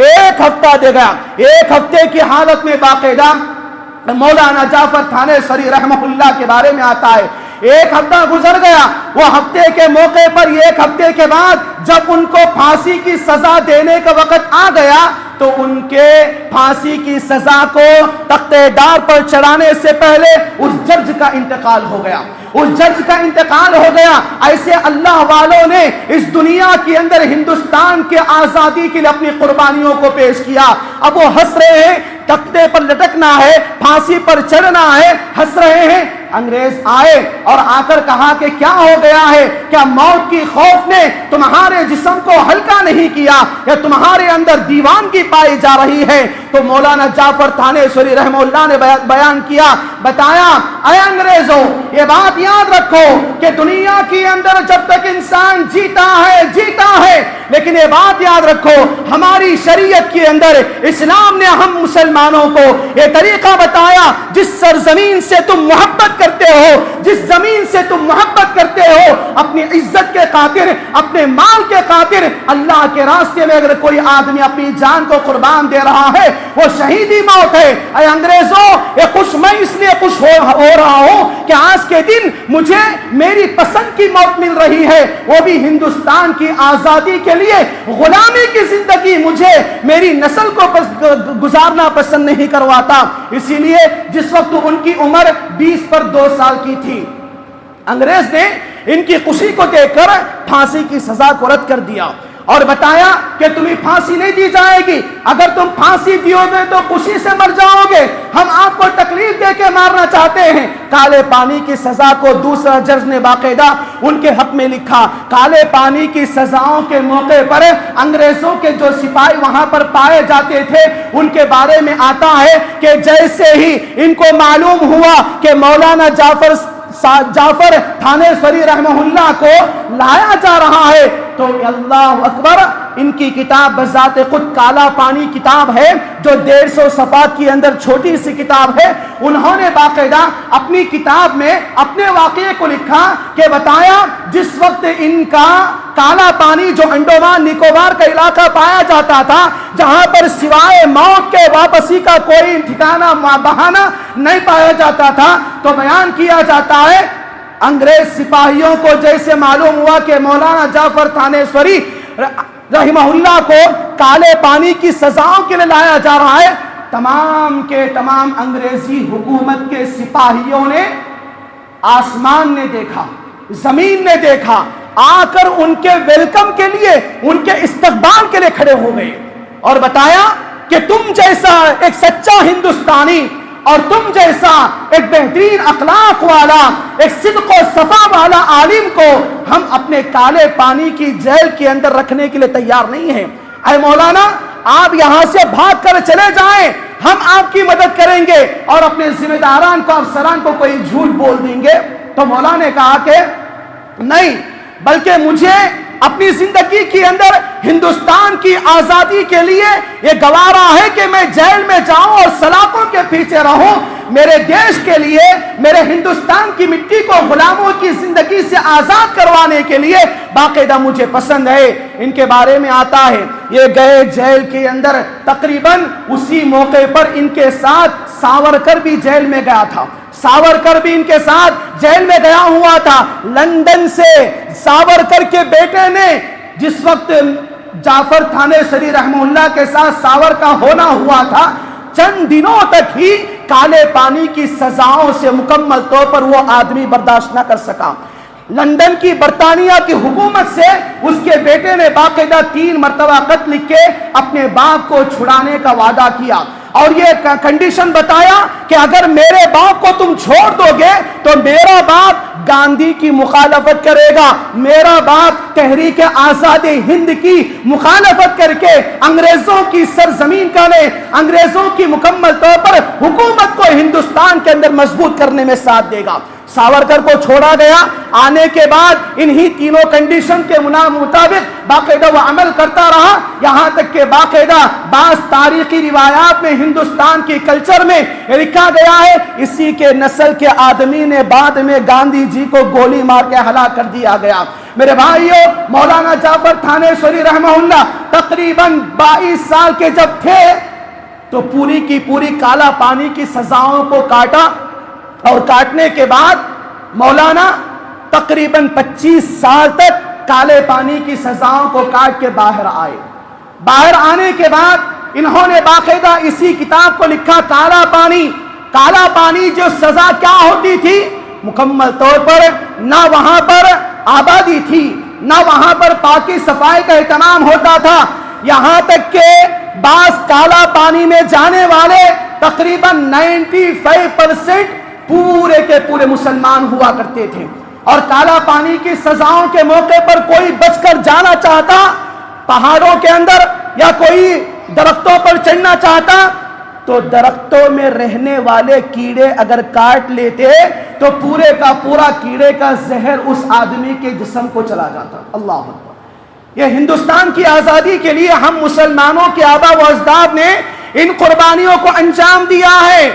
ایک ہفتہ دے گا، ایک ہفتے کی حالت میں باقاعدہ مولانا جعفر تھانیسری رحمہ اللہ کے بارے میں آتا ہے، ایک ہفتہ گزر گیا، وہ ہفتے کے موقع پر ایک ہفتے کے بعد جب ان کو پھانسی کی سزا دینے کا وقت آ گیا تو ان کے پھانسی کی سزا کو تختے دار پر چڑھانے سے پہلے اس جج کا انتقال ہو گیا، اس جج کا انتقال ہو گیا۔ ایسے اللہ والوں نے اس دنیا کے اندر ہندوستان کے آزادی کے لیے اپنی قربانیوں کو پیش کیا۔ اب وہ ہنس رہے ہیں، تختے پر لٹکنا ہے، پھانسی پر چڑھنا ہے، ہنس رہے ہیں۔ انگریز آئے اور آ کر کہا کہ کیا ہو گیا ہے؟ کیا موت کی خوف نے تمہارے جسم کو ہلکا نہیں کیا یا تمہارے اندر دیوانگی پائی جا رہی ہے؟ تو مولانا جعفر تھانیسوری رحمہ اللہ نے بیان کیا، بتایا اے انگریزوں یہ بات یاد رکھو کہ دنیا کے اندر جب تک انسان جیتا ہے لیکن یہ بات یاد رکھو ہماری شریعت کے اندر اسلام نے ہم مسلمانوں کو یہ طریقہ بتایا، جس سرزمین سے تم محبت کرتے ہو، جس زمین سے تم محبت کرتے ہو، اپنی عزت کے خاطر، اپنے مال کے خاطر اللہ کے راستے میں اگر کوئی آدمی اپنی جان کو قربان دے رہا ہے وہ شہیدی موت ہے۔ اے انگریزوں میں اس لیے خوش ہو رہا ہوں کہ آج کے دن مجھے میری پسند کی موت مل رہی ہے، وہ بھی ہندوستان کی آزادی کے لیے غلامی کی زندگی مجھے میری نسل کو گزارنا پسند نہیں کرواتا۔ اسی لیے جس وقت ان کی عمر 20 پر 2 سال کی تھی، انگریز نے ان کی خوشی کو دیکھ کر پھانسی کی سزا کو رد کر دیا اور بتایا کہ تمہیں پھانسی نہیں دی جائے گی، اگر تم پھانسی دیو گے تو خوشی سے مر جاؤ گے، ہم آپ کو تکلیف دے کے مارنا چاہتے ہیں۔ کالے پانی کی سزا کو دوسرا جج نے باقاعدہ ان کے حق میں لکھا۔ کالے پانی کی سزاؤں کے موقع پر انگریزوں کے جو سپاہی وہاں پر پائے جاتے تھے ان کے بارے میں آتا ہے کہ جیسے ہی ان کو معلوم ہوا کہ مولانا جعفر تھانیسوری رحمہ اللہ کو لایا جا رہا ہے تو اللہ اکبر، ان کی کتاب بذات خود کالا پانی کتاب ہے جو 150 صفحات کی اندر چھوٹی سی کتاب ہے، انہوں نے باقاعدہ اپنی کتاب میں اپنے واقعے کو لکھا کہ بتایا جس وقت ان کا کالا پانی جو انڈومان نکوبار کا علاقہ پایا جاتا تھا جہاں پر سوائے موت کے واپسی کا کوئی ٹھکانہ بہانہ نہیں پایا جاتا تھا، تو بیان کیا جاتا ہے انگریز سپاہیوں کو جیسے معلوم ہوا کہ مولانا جعفر تھانیسوری رحمہ اللہ کو کالے پانی کی سزاؤں کے لیے لایا جا رہا ہے، تمام کے تمام انگریزی حکومت کے سپاہیوں نے، آسمان نے دیکھا، زمین نے دیکھا، آ کر ان کے ویلکم کے لیے، ان کے استقبال کے لیے کھڑے ہو گئے اور بتایا کہ تم جیسا ایک سچا ہندوستانی اور تم جیسا ایک بہترین اخلاق والا، ایک صدق و صفا والا عالم کو ہم اپنے کالے پانی کی جیل کے اندر رکھنے کے لیے تیار نہیں ہیں۔ اے مولانا آپ یہاں سے بھاگ کر چلے جائیں، ہم آپ کی مدد کریں گے اور اپنے ذمہ داران کو، افسران کو کوئی جھوٹ بول دیں گے۔ تو مولانا نے کہا کہ نہیں، بلکہ مجھے اپنی زندگی کے اندر ہندوستان کی آزادی کے لیے یہ گوارا ہے کہ میں جیل میں جاؤں اور سلاخوں کے پیچھے رہوں، میرے دیش کے لیے، میرے ہندوستان کی مٹی کو غلاموں کی زندگی سے آزاد کروانے کے لیے باقاعدہ مجھے پسند ہے۔ ان کے بارے میں آتا ہے یہ گئے جیل کے اندر، تقریباً اسی موقع پر ان کے ساتھ ساورکر بھی جیل میں گیا تھا، ساورکر بھی ان کے ساتھ جیل میں گیا ہوا تھا۔ لندن سے ساورکر کے بیٹے نے جس وقت جعفر تھانیسوری رحمہ اللہ کے ساتھ ساور کا ہونا ہوا تھا، چند دنوں تک ہی کالے پانی کی سزاؤں سے مکمل طور پر وہ آدمی برداشت نہ کر سکا۔ لندن کی برطانیہ کی حکومت سے اس کے بیٹے نے باقاعدہ 3 مرتبہ خط لکھ کے اپنے باپ کو چھڑانے کا وعدہ کیا اور یہ کنڈیشن بتایا کہ اگر میرے باپ کو تم چھوڑ دو گے تو میرا باپ گاندھی کی مخالفت کرے گا، میرا باپ تحریک آزادی ہند کی مخالفت کر کے انگریزوں کی سرزمین کا نے انگریزوں کی مکمل طور پر حکومت کو ہندوستان کے اندر مضبوط کرنے میں ساتھ دے گا۔ ساورکر کو چھوڑا گیا، آنے کے بعد انہی تینوں کنڈیشن کے مطابق باقاعدہ وہ عمل کرتا رہا، یہاں تک کہ باقاعدہ بعض تاریخی روایات میں ہندوستان کی کلچر میں لکھا گیا ہے اسی کے نسل کے آدمی نے بعد میں گاندھی جی کو گولی مار کے ہلاک کر دیا گیا۔ میرے بھائیوں، مولانا جعفر تھانیسوری رحمہ اللہ تقریباً 22 سال کے جب تھے تو پوری کی پوری کالا پانی کی سزاؤں کو کاٹا اور کاٹنے کے بعد مولانا تقریباً 25 سال تک کالے پانی کی سزاؤں کو کاٹ کے باہر آئے۔ باہر آنے کے بعد انہوں نے باقاعدہ اسی کتاب کو لکھا کالا پانی۔ کالا پانی جو سزا کیا ہوتی تھی، مکمل طور پر نہ وہاں پر آبادی تھی، نہ وہاں پر پاکی صفائی کا اہتمام ہوتا تھا، یہاں تک کہ بعض کالا پانی میں جانے والے تقریباً 95% پورے کے پورے مسلمان ہوا کرتے تھے، اور کالا پانی کی سزاؤں کے موقع پر کوئی بچ کر جانا چاہتا پہاڑوں کے اندر یا کوئی درختوں پر چڑھنا چاہتا تو درختوں میں رہنے والے کیڑے اگر کاٹ لیتے تو پورے کا پورا کیڑے کا زہر اس آدمی کے جسم کو چلا جاتا۔ اللہ اکبر۔ یہ ہندوستان کی آزادی کے لیے ہم مسلمانوں کے آبا و اجداد نے ان قربانیوں کو انجام دیا ہے۔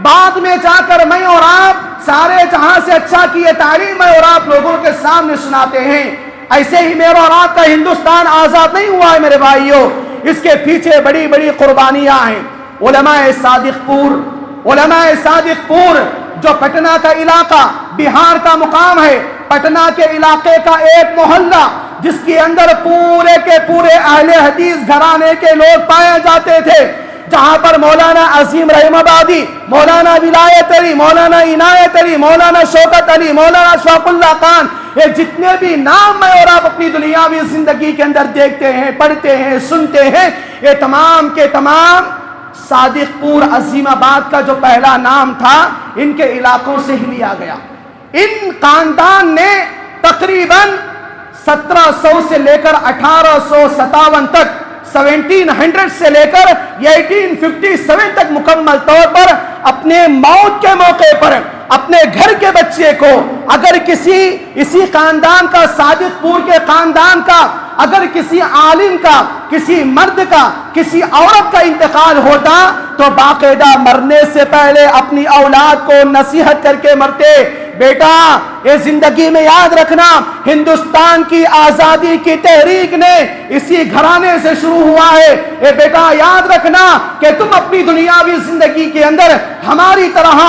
بعد میں جا کر میں اور آپ سارے جہاں سے اچھا کی یہ تعلیم میں اور آپ لوگوں کے سامنے سناتے ہیں۔ ایسے ہی میرا اور آپ کا ہندوستان آزاد نہیں ہوا ہے میرے بھائیوں، اس کے پیچھے بڑی بڑی قربانیاں ہیں۔ علماء صادق پور جو پٹنہ کا علاقہ بہار کا مقام ہے، پٹنہ کے علاقے کا ایک محلہ جس کے اندر پورے کے پورے اہل حدیث گھرانے کے لوگ پائے جاتے تھے، جہاں پر مولانا عظیم رحم آبادی، مولانا ولایت علی، مولانا عنایت علی، مولانا شوکت علی، مولانا اشفاق اللہ خان، یہ جتنے بھی نام میں اور آپ اپنی دنیاوی زندگی کے اندر دیکھتے ہیں، پڑھتے ہیں، سنتے ہیں، یہ تمام کے تمام صادق پور عظیم آباد کا جو پہلا نام تھا ان کے علاقوں سے ہی لیا گیا۔ ان خاندان نے تقریباً 1700 سے لے کر 1857 تک، 1700 سے لے کر 1857 تک مکمل طور پر اپنے موت کے موقع پر اپنے گھر کے بچے کو اگر اسی خاندان کا، صادق پور کے خاندان کا اگر کسی عالم کا، کسی مرد کا، کسی عورت کا انتقال ہوتا تو باقاعدہ مرنے سے پہلے اپنی اولاد کو نصیحت کر کے مرتے، بیٹا یہ زندگی میں یاد رکھنا ہندوستان کی آزادی کی تحریک نے اسی گھرانے سے شروع ہوا ہے، اے بیٹا یاد رکھنا کہ تم اپنی دنیاوی زندگی کے اندر ہماری طرح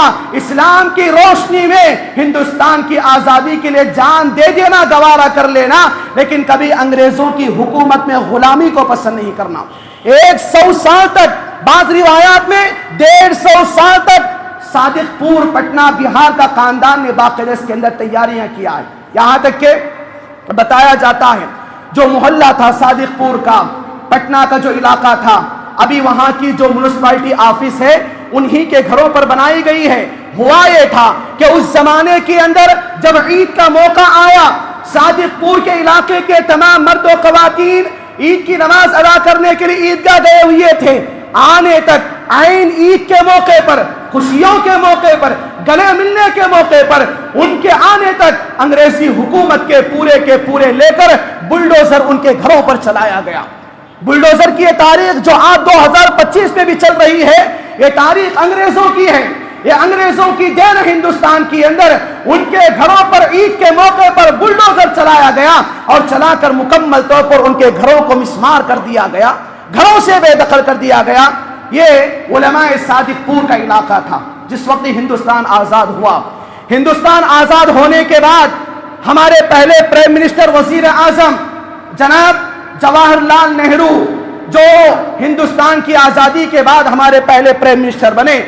اسلام کی روشنی میں ہندوستان کی آزادی کے لیے جان دے دینا، گوارا کر لینا، لیکن کبھی انگریزوں کی حکومت میں غلامی کو پسند نہیں کرنا۔ 100 سال تک، بعض روایات میں 150 سال تک صادق پور پٹنہ بہار کا خاندان نے باقاعدہ اس کے اندر تیاریاں کیا ہے، یہاں تک کہ بتایا جاتا ہے جو محلہ تھا صادق پور کا، پٹنہ کا جو علاقہ تھا، ابھی وہاں کی جو میونسپلٹی آفس ہے انہی کے گھروں پر بنائی گئی ہے۔ ہوا یہ تھا کہ اس زمانے کے اندر جب عید کا موقع آیا، صادق پور کے علاقے کے تمام مرد و خواتین عید کی نماز ادا کرنے کے لیے عیدگاہ گئے ہوئے تھے، آنے تک عین عید کے موقع پر، خوشیوں کے موقع پر، گلے ملنے کے موقع پر، ان کے آنے تک انگریزی حکومت کے پورے لے کر بلڈوزر ان کے گھروں پر چلایا گیا۔ بلڈوزر کی یہ تاریخ جو آج 2025 میں بھی چل رہی ہے، یہ تاریخ انگریزوں کی ہے، یہ انگریزوں کی دین ہندوستان کی اندر ان کے گھروں پر عید کے موقع پر بلڈوزر چلایا گیا اور چلا کر مکمل طور پر ان کے گھروں کو مسمار کر دیا گیا، گھروں سے بے دخل کر دیا گیا۔ یہ علماء صادق پور کا علاقہ تھا جس وقت ہندوستان آزاد ہوا۔ ہندوستان آزاد ہونے کے بعد ہمارے پہلے پرائم منسٹر وزیر اعظم جناب جواہر لال نہرو جو ہندوستان کی آزادی کے بعد ہمارے پہلے پرائم منسٹر بنے،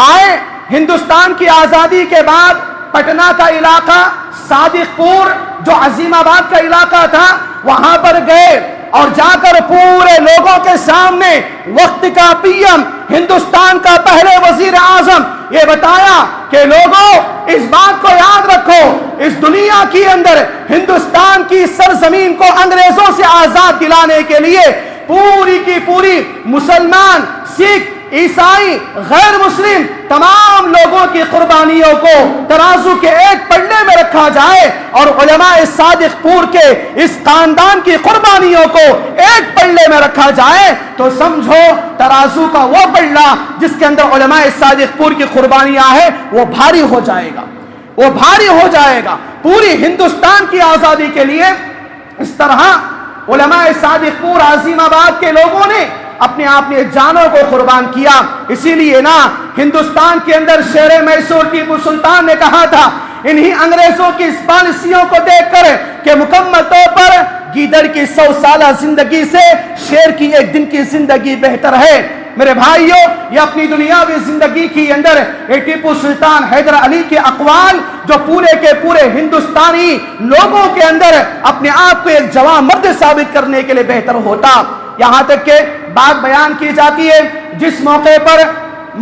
آئے ہندوستان کی آزادی کے بعد پٹنہ کا علاقہ صادق پور جو عظیم آباد کا علاقہ تھا وہاں پر گئے اور جا کر پورے لوگوں کے سامنے وقت کا پی ایم، ہندوستان کا پہلے وزیر اعظم یہ بتایا کہ لوگوں اس بات کو یاد رکھو، اس دنیا کی اندر ہندوستان کی سرزمین کو انگریزوں سے آزاد دلانے کے لیے پوری کی پوری مسلمان، سکھ، عیسائی، غیر مسلم تمام لوگوں کی قربانیوں کو ترازو کے ایک پلڑے میں رکھا جائے اور علماء صادق پور کے اس خاندان کی قربانیوں کو ایک پلڑے میں رکھا جائے تو سمجھو ترازو کا وہ پلڑا جس کے اندر علماء صادق پور کی قربانیاں ہیں وہ بھاری ہو جائے گا، وہ بھاری ہو جائے گا۔ پوری ہندوستان کی آزادی کے لیے اس طرح علماء صادق پور عظیم آباد کے لوگوں نے اپنے آپ نے جانوں کو قربان کیا۔ اسی لیے نا ہندوستان کے اندر شیر میسور ٹیپو سلطان نے کہا تھا انہی انگریزوں کی اس پالیسیوں کو دیکھ کر کہ مکمل طور پر گیدڑ کی 100 سالہ زندگی سے شیر کی ایک دن کی زندگی بہتر ہے۔ میرے بھائیوں یہ اپنی دنیاوی زندگی کی اندر ٹیپو سلطان حیدر علی کے اقوال جو پورے کے پورے ہندوستانی لوگوں کے اندر اپنے آپ کو ایک جواں مرد ثابت کرنے کے لیے بہتر ہوتا۔ یہاں تک کہ بات بیان کی جاتی ہے جس موقع پر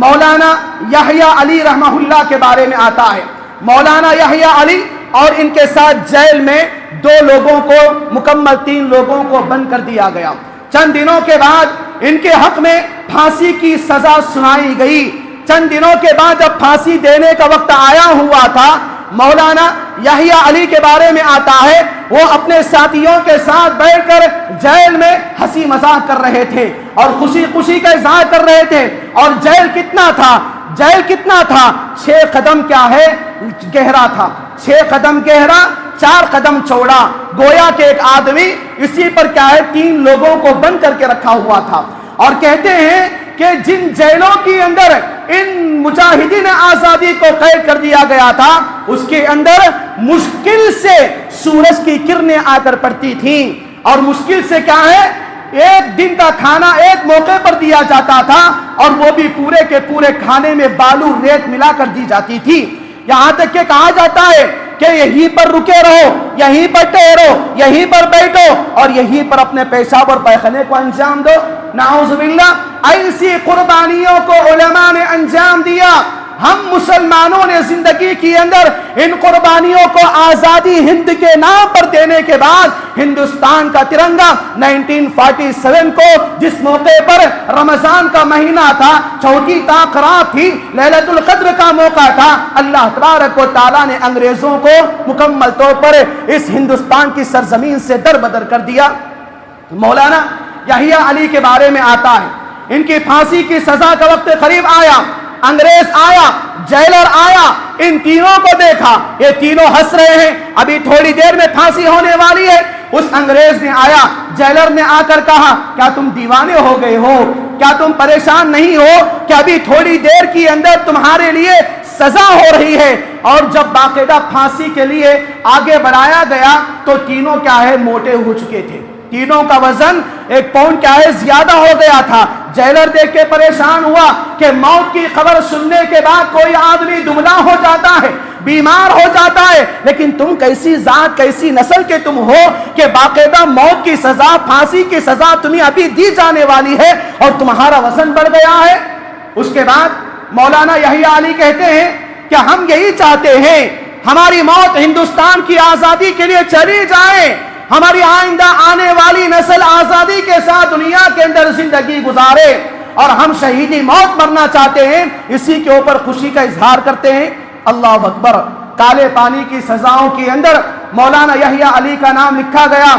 مولانا یحییٰ علی رحمہ اللہ کے بارے میں آتا ہے۔ مولانا یحییٰ علی اور ان کے ساتھ جیل میں 2 لوگوں کو مکمل 3 لوگوں کو بند کر دیا گیا۔ چند دنوں کے بعد ان کے حق میں پھانسی کی سزا سنائی گئی۔ چند دنوں کے بعد جب پھانسی دینے کا وقت آیا ہوا تھا، مولانا یحییٰ علی کے بارے میں آتا ہے وہ اپنے ساتھیوں کے ساتھ بیٹھ کر جیل میں ہنسی مذاق کر رہے تھے اور خوشی خوشی کا اظہار کر رہے تھے۔ اور جیل کتنا تھا؟ جیل کتنا تھا؟ 6 قدم کیا ہے گہرا تھا، 6 قدم گہرا، 4 قدم چوڑا، گویا کہ ایک آدمی اسی پر کیا ہے 3 لوگوں کو بند کر کے رکھا ہوا تھا۔ اور کہتے ہیں کہ جن جیلوں کے اندر ان مجاہدین آزادی کو قید کر دیا گیا تھا اس کے اندر مشکل سے سورج کی کرنیں آ کر پڑتی تھیں، اور مشکل سے کیا ہے 1 دن کا کھانا ایک موقع پر دیا جاتا تھا، اور وہ بھی پورے کے پورے کھانے میں بالو ریت ملا کر دی جاتی تھی۔ یہاں تک کہ کہا جاتا ہے کہ یہیں پر رکے رہو، یہیں پر ٹھہرو، یہیں پر بیٹھو اور یہیں پر اپنے پیشاب اور پیخانے کو انجام دو۔ نعوذ باللہ، ایسی قربانیوں کو علماء نے انجام دیا۔ ہم مسلمانوں نے زندگی کے اندر ان قربانیوں کو آزادی ہند کے نام پر دینے کے بعد ہندوستان کا ترنگا 1947 کو جس موقع پر رمضان کا مہینہ تھا، چوتھی طاق رات تھی، لیلۃ القدر کا موقع تھا، اللہ تبارک و تعالیٰ نے انگریزوں کو مکمل طور پر اس ہندوستان کی سرزمین سے دربدر کر دیا۔ مولانا یحییٰ علی کے بارے میں آتا ہے ان کی پھانسی کی سزا کا وقت قریب آیا، انگریز آیا، جیلر آیا، ان تینوں کو دیکھا، یہ تینوں ہنس رہے ہیں، ابھی تھوڑی دیر میں پھانسی ہونے والی ہے۔ اس انگریز نے آیا، جیلر نے آ کر کہا کیا تم دیوانے ہو گئے ہو؟ کیا تم پریشان نہیں ہو کہ ابھی تھوڑی دیر کے اندر تمہارے لیے سزا ہو رہی ہے؟ اور جب باقاعدہ پھانسی کے لیے آگے بڑھایا گیا تو تینوں کیا ہے موٹے ہو چکے تھے، تینوں کا وزن 1 پاؤنڈ کیا ہے زیادہ ہو گیا تھا۔ جیلر دیکھ کے پریشان ہوا کہ موت کی خبر سننے کے بعد کوئی آدمی دبلا ہو جاتا ہے، بیمار ہو جاتا ہے، لیکن تم کیسی ذات کیسی نسل کے تم ہو کہ باقاعدہ موت کی سزا، پھانسی کی سزا تمہیں ابھی دی جانے والی ہے اور تمہارا وزن بڑھ گیا ہے۔ اس کے بعد مولانا یحییٰ علی کہتے ہیں کہ ہم یہی چاہتے ہیں ہماری موت ہندوستان کی آزادی کے لیے چلی جائے، ہماری آئندہ آنے والی نسل آزادی کے ساتھ دنیا کے اندر زندگی گزارے، اور ہم شہیدی موت مرنا چاہتے ہیں، اسی کے اوپر خوشی کا اظہار کرتے ہیں۔ اللہ اکبر۔ کالے پانی کی سزاؤں کے اندر مولانا یحییٰ علی کا نام لکھا گیا،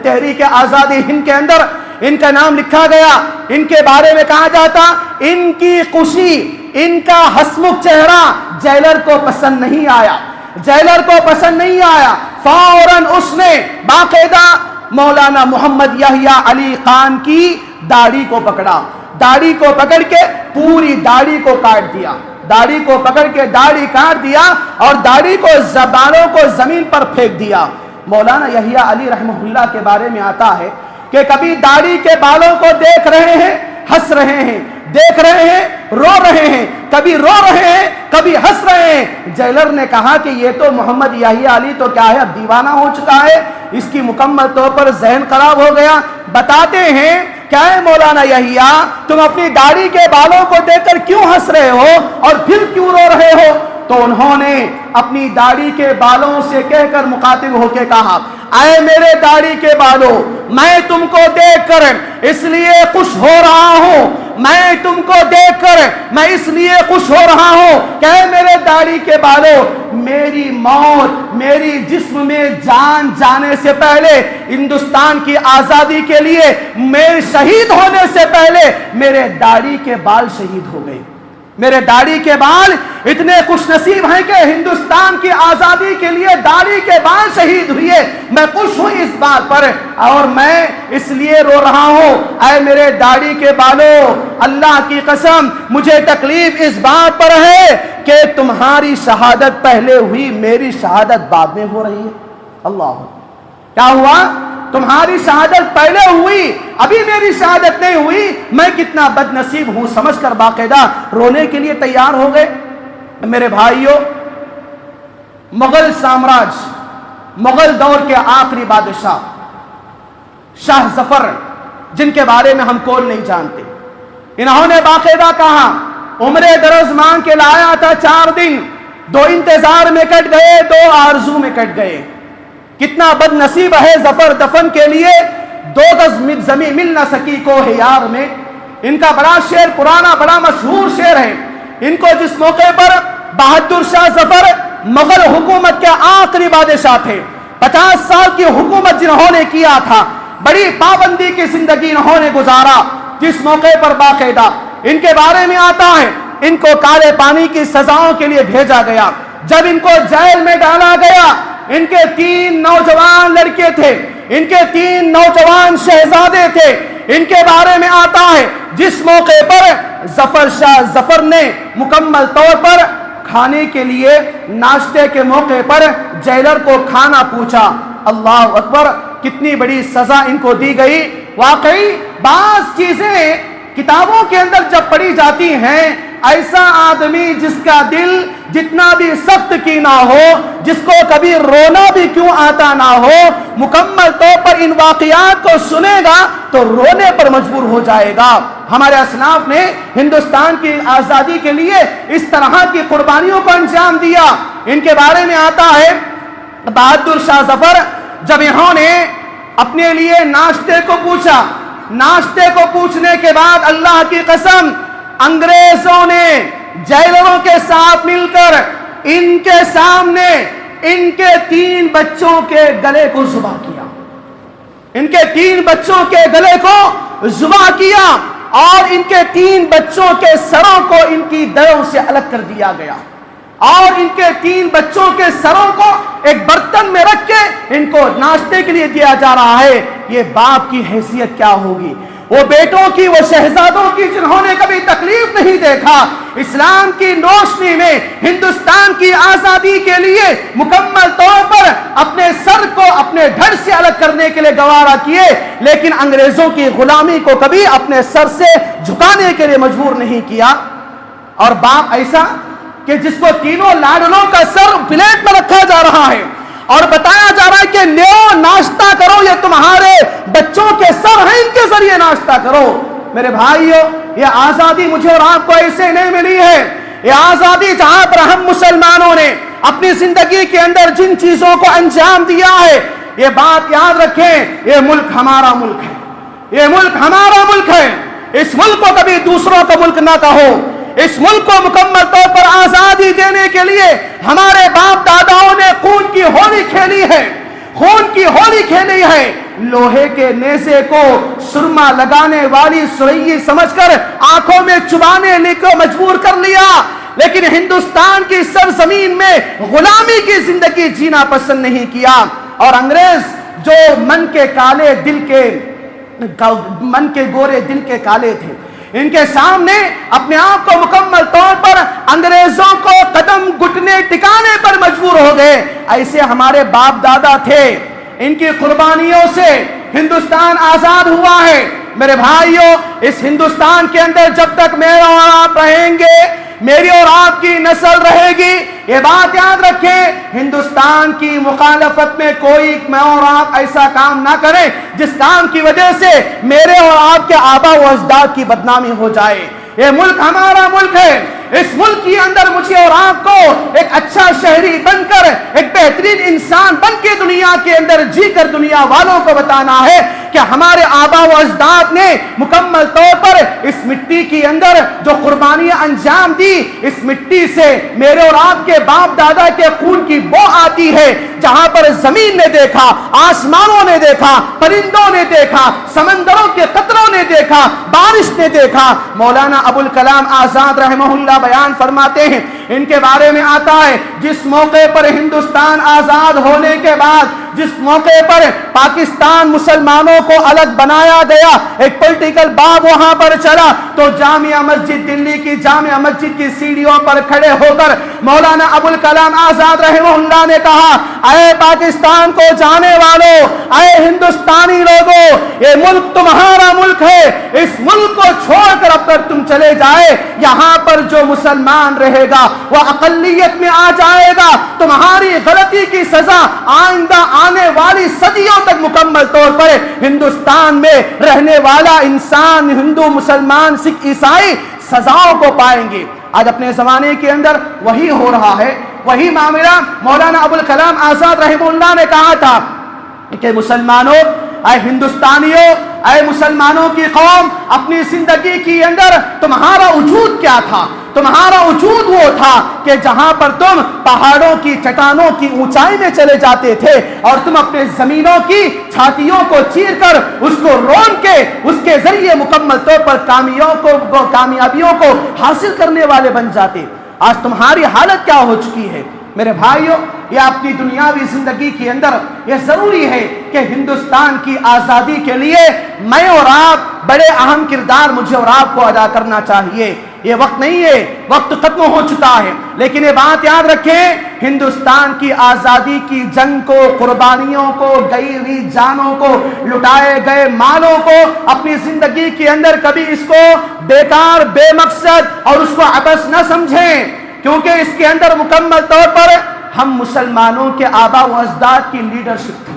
تحریک آزادی ہند کے اندر ان کا نام لکھا گیا۔ ان کے بارے میں کہا جاتا ان کی خوشی، ان کا ہسمکھ چہرہ جیلر کو پسند نہیں آیا، جیلر کو پسند نہیں آیا۔ فوراً اس نے باقاعدہ مولانا محمد یحییٰ علی خان کی داڑھی کو پکڑا، داڑھی کو پکڑ کے پوری داڑھی کو کاٹ دیا، داڑھی کو پکڑ کے داڑھی کاٹ دیا اور داڑھی کو بالوں کو زمین پر پھینک دیا۔ مولانا یحییٰ علی رحمہ اللہ کے بارے میں آتا ہے کہ کبھی داڑھی کے بالوں کو دیکھ رہے ہیں، ہنس رہے ہیں، دیکھ رہے ہیں، رو رہے ہیں، کبھی رو رہے ہیں، کبھی ہنس رہے ہیں۔ جیلر نے کہا کہ یہ تو محمد یحییٰ علی تو کیا ہے اب دیوانہ ہو چکا ہے، اس کی مکمل طور پر ذہن خراب ہو گیا۔ بتاتے ہیں کیا ہے مولانا یحییٰ تم اپنی داڑھی کے بالوں کو دیکھ کر کیوں ہنس رہے ہو اور پھر کیوں رو رہے ہو؟ تو انہوں نے اپنی داڑھی کے بالوں سے کہہ کر مخاطب ہو کے کہا اے میرے داڑھی کے بالوں، میں تم کو دیکھ کر اس لیے خوش ہو رہا ہوں، میں تم کو دیکھ کر میں اس لیے خوش ہو رہا ہوں کہ میرے داڑھی کے بالوں، میری موت، میری جسم میں جان جانے سے پہلے، ہندوستان کی آزادی کے لیے میرے شہید ہونے سے پہلے میرے داڑھی کے بال شہید ہو گئے۔ میرے داڑھی کے بال اتنے خوش نصیب ہیں کہ ہندوستان کی آزادی کے لیے داڑھی کے بال شہید ہوئے، میں خوش ہوں اس بات پر اور میں اس لیے رو رہا ہوں اے میرے داڑھی کے بالوں، اللہ کی قسم مجھے تکلیف اس بات پر ہے کہ تمہاری شہادت پہلے ہوئی، میری شہادت بعد میں ہو رہی ہے۔ اللہ کیا ہوا؟ تمہاری شہادت پہلے ہوئی، ابھی میری شہادت نہیں ہوئی، میں کتنا بد نصیب ہوں سمجھ کر باقاعدہ رونے کے لیے تیار ہو گئے۔ میرے بھائیوں، مغل سامراج، مغل دور کے آخری بادشاہ شاہ ظفر، جن کے بارے میں ہم کون نہیں جانتے، انہوں نے باقاعدہ کہا عمر دراز مانگ کے لایا تھا 4 دن، 2 انتظار میں کٹ گئے، 2 آرزو میں کٹ گئے۔ کتنا بد نصیب ہے ظفر دفن کے لیے 2 گز زمین مل نہ سکی کو ہے یار میں۔ ان کا بڑا شعر، پرانا بڑا مشہور شعر ہے۔ ان کو جس موقع پر بہادر شاہ ظفر مغل حکومت کے آخری بادشاہ تھے، 50 سال کی حکومت جنہوں نے کیا تھا، بڑی پابندی کی زندگی انہوں نے گزارا، جس موقع پر باقاعدہ ان کے بارے میں آتا ہے ان کو کالے پانی کی سزاؤں کے لیے بھیجا گیا۔ جب ان کو جیل میں ڈالا گیا، ان کے 3 نوجوان لڑکے تھے، ان کے 3 نوجوان شہزادے تھے۔ ان کے بارے میں آتا ہے جس موقع پر ظفر شاہ ظفر نے مکمل طور پر کھانے کے لیے ناشتے کے موقع پر جیلر کو کھانا پوچھا۔ اللہ اکبر، کتنی بڑی سزا ان کو دی گئی۔ واقعی بعض چیزیں کتابوں کے اندر جب پڑھی جاتی ہیں، ایسا آدمی جس کا دل جتنا بھی سخت کی نہ ہو، جس کو کبھی رونا بھی کیوں آتا نہ ہو، مکمل طور پر ان واقعات کو سنے گا تو رونے پر مجبور ہو جائے گا۔ ہمارے اسلاف نے ہندوستان کی آزادی کے لیے اس طرح کی قربانیوں کو انجام دیا۔ ان کے بارے میں آتا ہے بہادر شاہ ظفر جب انہوں نے اپنے لیے ناشتے کو پوچھا، ناشتے کو پوچھنے کے بعد اللہ کی قسم انگریزوں نے جیلروں کے ساتھ مل کر ان کے سامنے ان کے 3 بچوں کے گلے کو ذبح کیا، ان کے 3 بچوں کے گلے کو ذبح کیا اور ان کے 3 بچوں کے سروں کو ان کی دروں سے الگ کر دیا گیا، اور ان کے 3 بچوں کے سروں کو ایک برتن میں رکھ کے ان کو ناشتے کے لیے دیا جا رہا ہے۔ یہ باپ کی حیثیت کیا ہوگی، وہ بیٹوں کی، وہ شہزادوں کی جنہوں نے کبھی تکلیف نہیں دیکھا، اسلام کی روشنی میں ہندوستان کی آزادی کے لیے مکمل طور پر اپنے سر کو اپنے دھڑ سے الگ کرنے کے لیے گوارا کیے، لیکن انگریزوں کی غلامی کو کبھی اپنے سر سے جھکانے کے لیے مجبور نہیں کیا۔ اور باپ ایسا کہ جس کو 3 لاڈلوں کا سر پلیٹ میں رکھا جا رہا ہے اور بتایا جا رہا ہے کہ لیو ناشتہ کرو، یہ تمہارے بچوں کے سر ہیں، ان کے ذریعے ناشتہ کرو۔ میرے بھائیو، یہ آزادی مجھے اور آپ کو ایسے نہیں ملی ہے۔ یہ آزادی جہاں پر ہم مسلمانوں نے اپنی زندگی کے اندر جن چیزوں کو انجام دیا ہے، یہ بات یاد رکھیں، یہ ملک ہمارا ملک ہے، یہ ملک ہمارا ملک ہے۔ اس ملک کو کبھی دوسروں کا ملک نہ کہو۔ اس ملک کو مکمل طور پر آزادی دینے کے لیے ہمارے باپ داداؤں نے خون کی ہولی کھیلی ہے، خون کی ہولی کھیلی ہے۔ لوہے کے نیزے کو سرما لگانے والی سرئی سمجھ کر آنکھوں میں چبانے کو مجبور کر لیا، لیکن ہندوستان کی سرزمین میں غلامی کی زندگی جینا پسند نہیں کیا۔ اور انگریز جو من کے گورے دل کے کالے تھے، ان کے سامنے اپنے آپ کو مکمل طور پر انگریزوں کو قدم گھٹنے ٹکانے پر مجبور ہو گئے۔ ایسے ہمارے باپ دادا تھے، ان کی قربانیوں سے ہندوستان آزاد ہوا ہے۔ میرے بھائیوں، اس ہندوستان کے اندر جب تک میرے اور آپ رہیں گے، میری اور آپ کی نسل رہے گی، یہ بات یاد رکھیں، ہندوستان کی مخالفت میں کوئی میں اور آپ ایسا کام نہ کریں جس کام کی وجہ سے میرے اور آپ کے آبا و اجداد کی بدنامی ہو جائے۔ یہ ملک ہمارا ملک ہے۔ اس ملک کے اندر مجھے اور آپ کو ایک اچھا شہری بن کر، ایک بہترین انسان بن کے دنیا کے اندر جی کر دنیا والوں کو بتانا ہے کہ ہمارے آبا و اجداد نے مکمل طور پر اس مٹی کے اندر جو قربانیاں انجام دی، اس مٹی سے میرے اور آپ کے باپ دادا کے خون کی بو آتی ہے۔ جہاں پر زمین نے دیکھا، آسمانوں نے دیکھا، پرندوں نے دیکھا، سمندروں کے قطروں نے دیکھا، بارش نے دیکھا۔ مولانا ابوالکلام آزاد رحمہ اللہ بیان فرماتے ہیں، ان کے بارے میں آتا ہے جس موقع پر ہندوستان آزاد ہونے کے بعد، جس موقع پر پاکستان مسلمانوں کو الگ بنایا گیا، ایک پولیٹیکل باب وہاں پر چلا، تو جامعہ مسجد دلی کی جامعہ مسجد کی سیڑھیوں پر کھڑے ہو کر مولانا ابوالکلام آزاد رحمہ اللہ نے کہا، اے پاکستان کو جانے والوں، اے ہندوستانی لوگوں، یہ ملک تمہارا ملک ہے، اس ملک کو چھوڑ کر اب تک تم چلے جائے، یہاں پر جو مسلمان رہے گا وہ اقلیت میں آ جائے گا، تمہاری غلطی کی سزا آئندہ آنے والی صدیوں تک مکمل طور پر ہندوستان میں رہنے والا انسان، ہندو، مسلمان، سکھ، عیسائی، سزاؤں کو پائیں گے۔ آج اپنے زمانے کے اندر وہی ہو رہا ہے، وہی معاملہ مولانا ابوالکلام آزاد رحمہ اللہ نے کہا تھا کہ مسلمانوں، اے ہندوستانیوں، اے مسلمانوں کی قوم، اپنی زندگی کے اندر تمہارا وجود کیا تھا؟ تمہارا وجود وہ تھا کہ جہاں پر تم پہاڑوں کی چٹانوں کی اونچائی میں چلے جاتے تھے اور تم اپنے زمینوں کی چھاتیوں کو چیر کر اس کو رون کے اس کے ذریعے مکمل طور پر کامیابیوں کو حاصل کرنے والے بن جاتے۔ آج تمہاری حالت کیا ہو چکی ہے؟ میرے بھائیوں، یہ اپنی دنیاوی زندگی کے اندر یہ ضروری ہے کہ ہندوستان کی آزادی کے لیے میں اور آپ بڑے اہم کردار مجھے اور آپ کو ادا کرنا چاہیے۔ یہ وقت نہیں ہے، وقت ختم ہو چکا ہے، لیکن یہ بات یاد رکھیں، ہندوستان کی آزادی کی جنگ کو، قربانیوں کو، گئی ہوئی جانوں کو، لٹائے گئے مالوں کو اپنی زندگی کے اندر کبھی اس کو بیکار، بے مقصد اور اس کو عبث نہ سمجھیں، کیونکہ اس کے اندر مکمل طور پر ہم مسلمانوں کے آبا و اجداد کی لیڈرشپ تھی،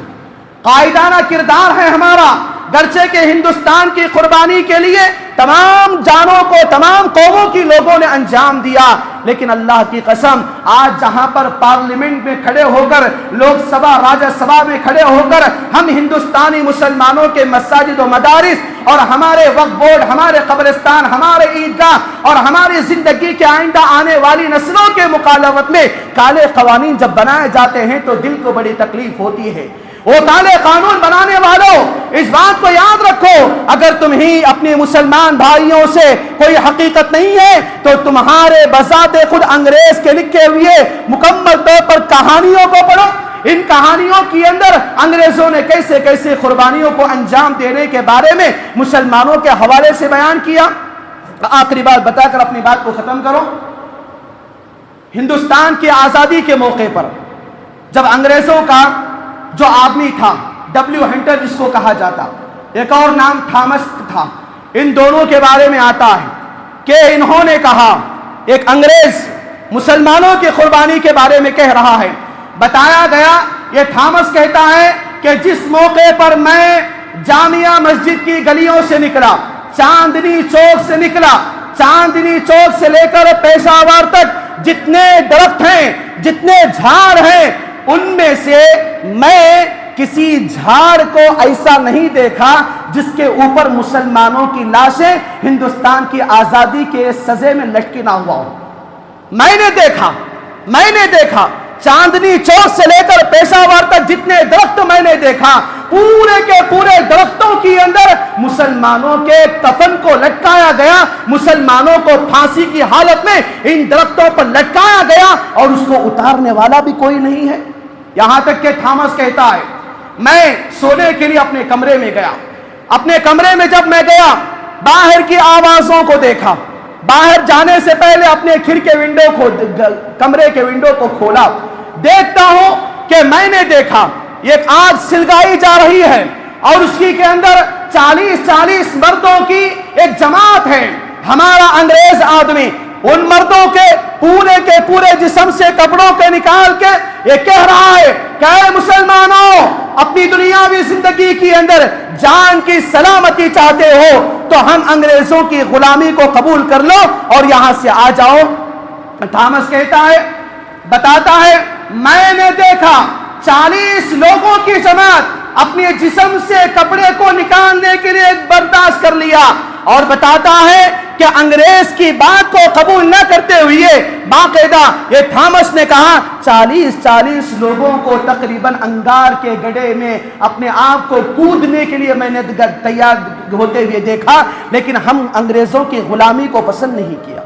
قائدانہ کردار ہے ہمارا، گرچہ کہ ہندوستان کی قربانی کے لیے تمام جانوں کو تمام قوموں کی لوگوں نے انجام دیا، لیکن اللہ کی قسم آج جہاں پر پارلیمنٹ میں کھڑے ہو کر، لوک سبھا، راجیہ سبھا میں کھڑے ہو کر ہم ہندوستانی مسلمانوں کے مساجد و مدارس اور ہمارے وقف بورڈ، ہمارے قبرستان، ہمارے عیدگاہ اور ہماری زندگی کے آئندہ آنے والی نسلوں کے مخالفت میں کالے قوانین جب بنائے جاتے ہیں تو دل کو بڑی تکلیف ہوتی ہے۔ وہ کالے قانون بنانے والوں، اس بات کو یاد رکھو، اگر تمہیں اپنے مسلمان بھائیوں سے کوئی حقیقت نہیں ہے تو تمہارے بذات خود انگریز کے لکھے ہوئے مکمل طور پر کہانیوں کو پڑھو۔ ان کہانیوں کے اندر انگریزوں نے کیسے کیسے قربانیوں کو انجام دینے کے بارے میں مسلمانوں کے حوالے سے بیان کیا۔ آخری بات بتا کر اپنی بات کو ختم کرو۔ ہندوستان کی آزادی کے موقع پر جب انگریزوں کا جو آدمی تھا، ڈبلیو ہنٹر جس کو کہا جاتا، ایک اور نام تھامس تھا، ان دونوں کے بارے میں آتا ہے کہ انہوں نے کہا، ایک انگریز مسلمانوں کی قربانی کے بارے میں کہہ رہا ہے، بتایا گیا، یہ تھامس کہتا ہے کہ جس موقع پر میں جامعہ مسجد کی گلیوں سے نکلا، چاندنی چوک سے نکلا، چاندنی چوک سے لے کر پیشاور تک جتنے درخت ہیں، جتنے جھاڑ ہیں، ان میں سے میں کسی جھاڑ کو ایسا نہیں دیکھا جس کے اوپر مسلمانوں کی لاشیں ہندوستان کی آزادی کے سزے میں لٹکی نہ ہوا ہو۔ میں نے دیکھا چاندنی چوک سے لے کر پیشاور تک جتنے درخت میں نے دیکھا، پورے کے پورے درختوں کے اندر مسلمانوں کے کفن کو لٹکایا گیا، مسلمانوں کو پھانسی کی حالت میں ان درختوں پر لٹکایا گیا اور اس کو اتارنے والا بھی کوئی نہیں ہے۔ یہاں تک کہ تھامس کہتا ہے، میں سونے کے لیے اپنے کمرے میں گیا، اپنے کمرے میں جب میں گیا باہر کی آوازوں کو دیکھا، باہر جانے سے پہلے اپنے کمرے کے ونڈو کو کھولا، دیکھتا ہوں کہ میں نے دیکھا ایک آگ سلگائی جا رہی ہے اور اس کے اندر 40 مردوں کی ایک جماعت ہے۔ ہمارا انگریز آدمی ان مردوں کے پورے جسم سے کپڑوں کے نکال کے یہ کہہ رہا ہے کہ اے مسلمانوں، اپنی دنیاوی زندگی کے اندر جان کی سلامتی چاہتے ہو تو ہم انگریزوں کی غلامی کو قبول کر لو اور یہاں سے آ جاؤ۔ تھامس کہتا ہے، بتاتا ہے، میں نے دیکھا 40 لوگوں کی جماعت اپنے جسم سے کپڑے کو نکالنے کے لیے برداشت کر لیا، اور بتاتا ہے کہ انگریز کی بات کو قبول نہ کرتے ہوئے باقاعدہ یہ تھامس نے کہا 40 لوگوں کو تقریباً انگار کے گڑھے میں اپنے آپ کو کودنے کے لیے میں نے تیار ہوتے ہوئے دیکھا، لیکن ہم انگریزوں کی غلامی کو پسند نہیں کیا۔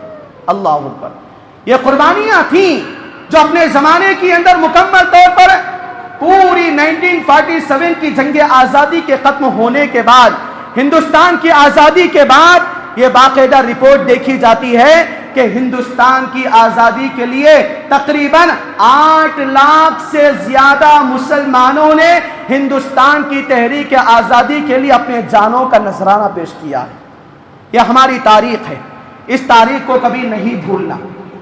اللہ اکبر۔ یہ قربانیاں تھیں جو اپنے زمانے کے اندر مکمل طور پر پوری 1947 کی جنگ آزادی کے ختم ہونے کے بعد، ہندوستان کی آزادی کے بعد یہ باقاعدہ رپورٹ دیکھی جاتی ہے کہ ہندوستان کی آزادی کے لیے تقریباً 8 لاکھ سے زیادہ مسلمانوں نے ہندوستان کی تحریک آزادی کے لیے اپنے جانوں کا نذرانہ پیش کیا ہے۔ یہ ہماری تاریخ ہے، اس تاریخ کو کبھی نہیں بھولنا،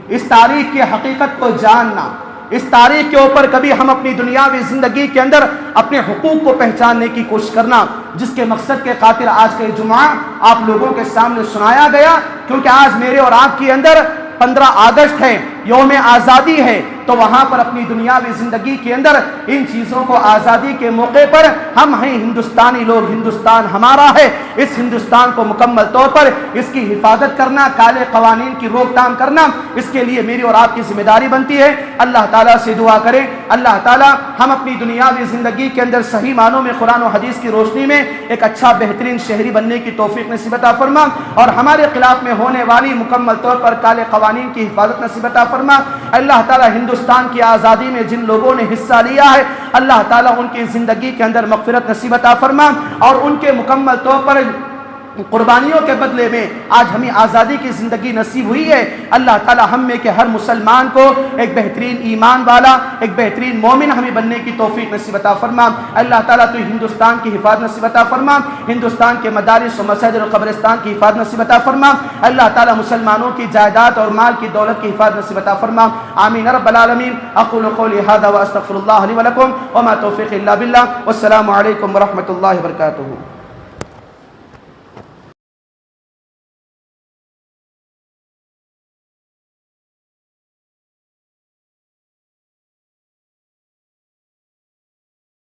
اس تاریخ کی حقیقت کو جاننا۔ اس تاریخ کے اوپر کبھی ہم اپنی دنیاوی زندگی کے اندر اپنے حقوق کو پہچاننے کی کوشش کرنا، جس کے مقصد کے خاطر آج کا یہ جمعہ آپ لوگوں کے سامنے سنایا گیا، کیونکہ آج میرے اور آپ کے اندر 15 اگست ہے، یوم آزادی ہے، تو وہاں پر اپنی دنیاوی زندگی کے اندر ان چیزوں کو آزادی کے موقع پر ہم ہیں ہندوستانی لوگ، ہندوستان ہمارا ہے، اس ہندوستان کو مکمل طور پر اس کی حفاظت کرنا، کالے قوانین کی روک تھام کرنا، اس کے لیے میری اور آپ کی ذمہ داری بنتی ہے۔ اللہ تعالیٰ سے دعا کریں اللہ تعالیٰ ہم اپنی دنیاوی زندگی کے اندر صحیح معنوں میں قرآن و حدیث کی روشنی میں ایک اچھا بہترین شہری بننے کی توفیق نصیب عطا فرما، اور ہمارے خلاف میں ہونے والی مکمل طور پر کالے قوانین کی حفاظت نصیب عطا فرما۔ اللہ تعالیٰ ہندوستان کی آزادی میں جن لوگوں نے حصہ لیا ہے، اللہ تعالیٰ ان کی زندگی کے اندر مغفرت نصیب عطا فرما، اور ان کے مکمل طور پر قربانیوں کے بدلے میں آج ہمیں آزادی کی زندگی نصیب ہوئی ہے۔ اللہ تعالیٰ ہم میں کہ ہر مسلمان کو ایک بہترین ایمان والا، ایک بہترین مومن ہمیں بننے کی توفیق نصیب عطا فرما۔ اللہ تعالیٰ تو ہندوستان کی حفاظت نصیب عطا فرما، ہندوستان کے مدارس و مساجد اور قبرستان کی حفاظت نصیب عطا فرما۔ اللہ تعالیٰ مسلمانوں کی جائیداد اور مال کی دولت کی حفاظت نصیب عطا فرما۔ آمین رب العالمین۔ اقول قولی ھذا واستغفر اللہ لی ولکم وما توفیقی الا باللہ، والسلام علیکم ورحمۃ اللہ وبرکاتہ۔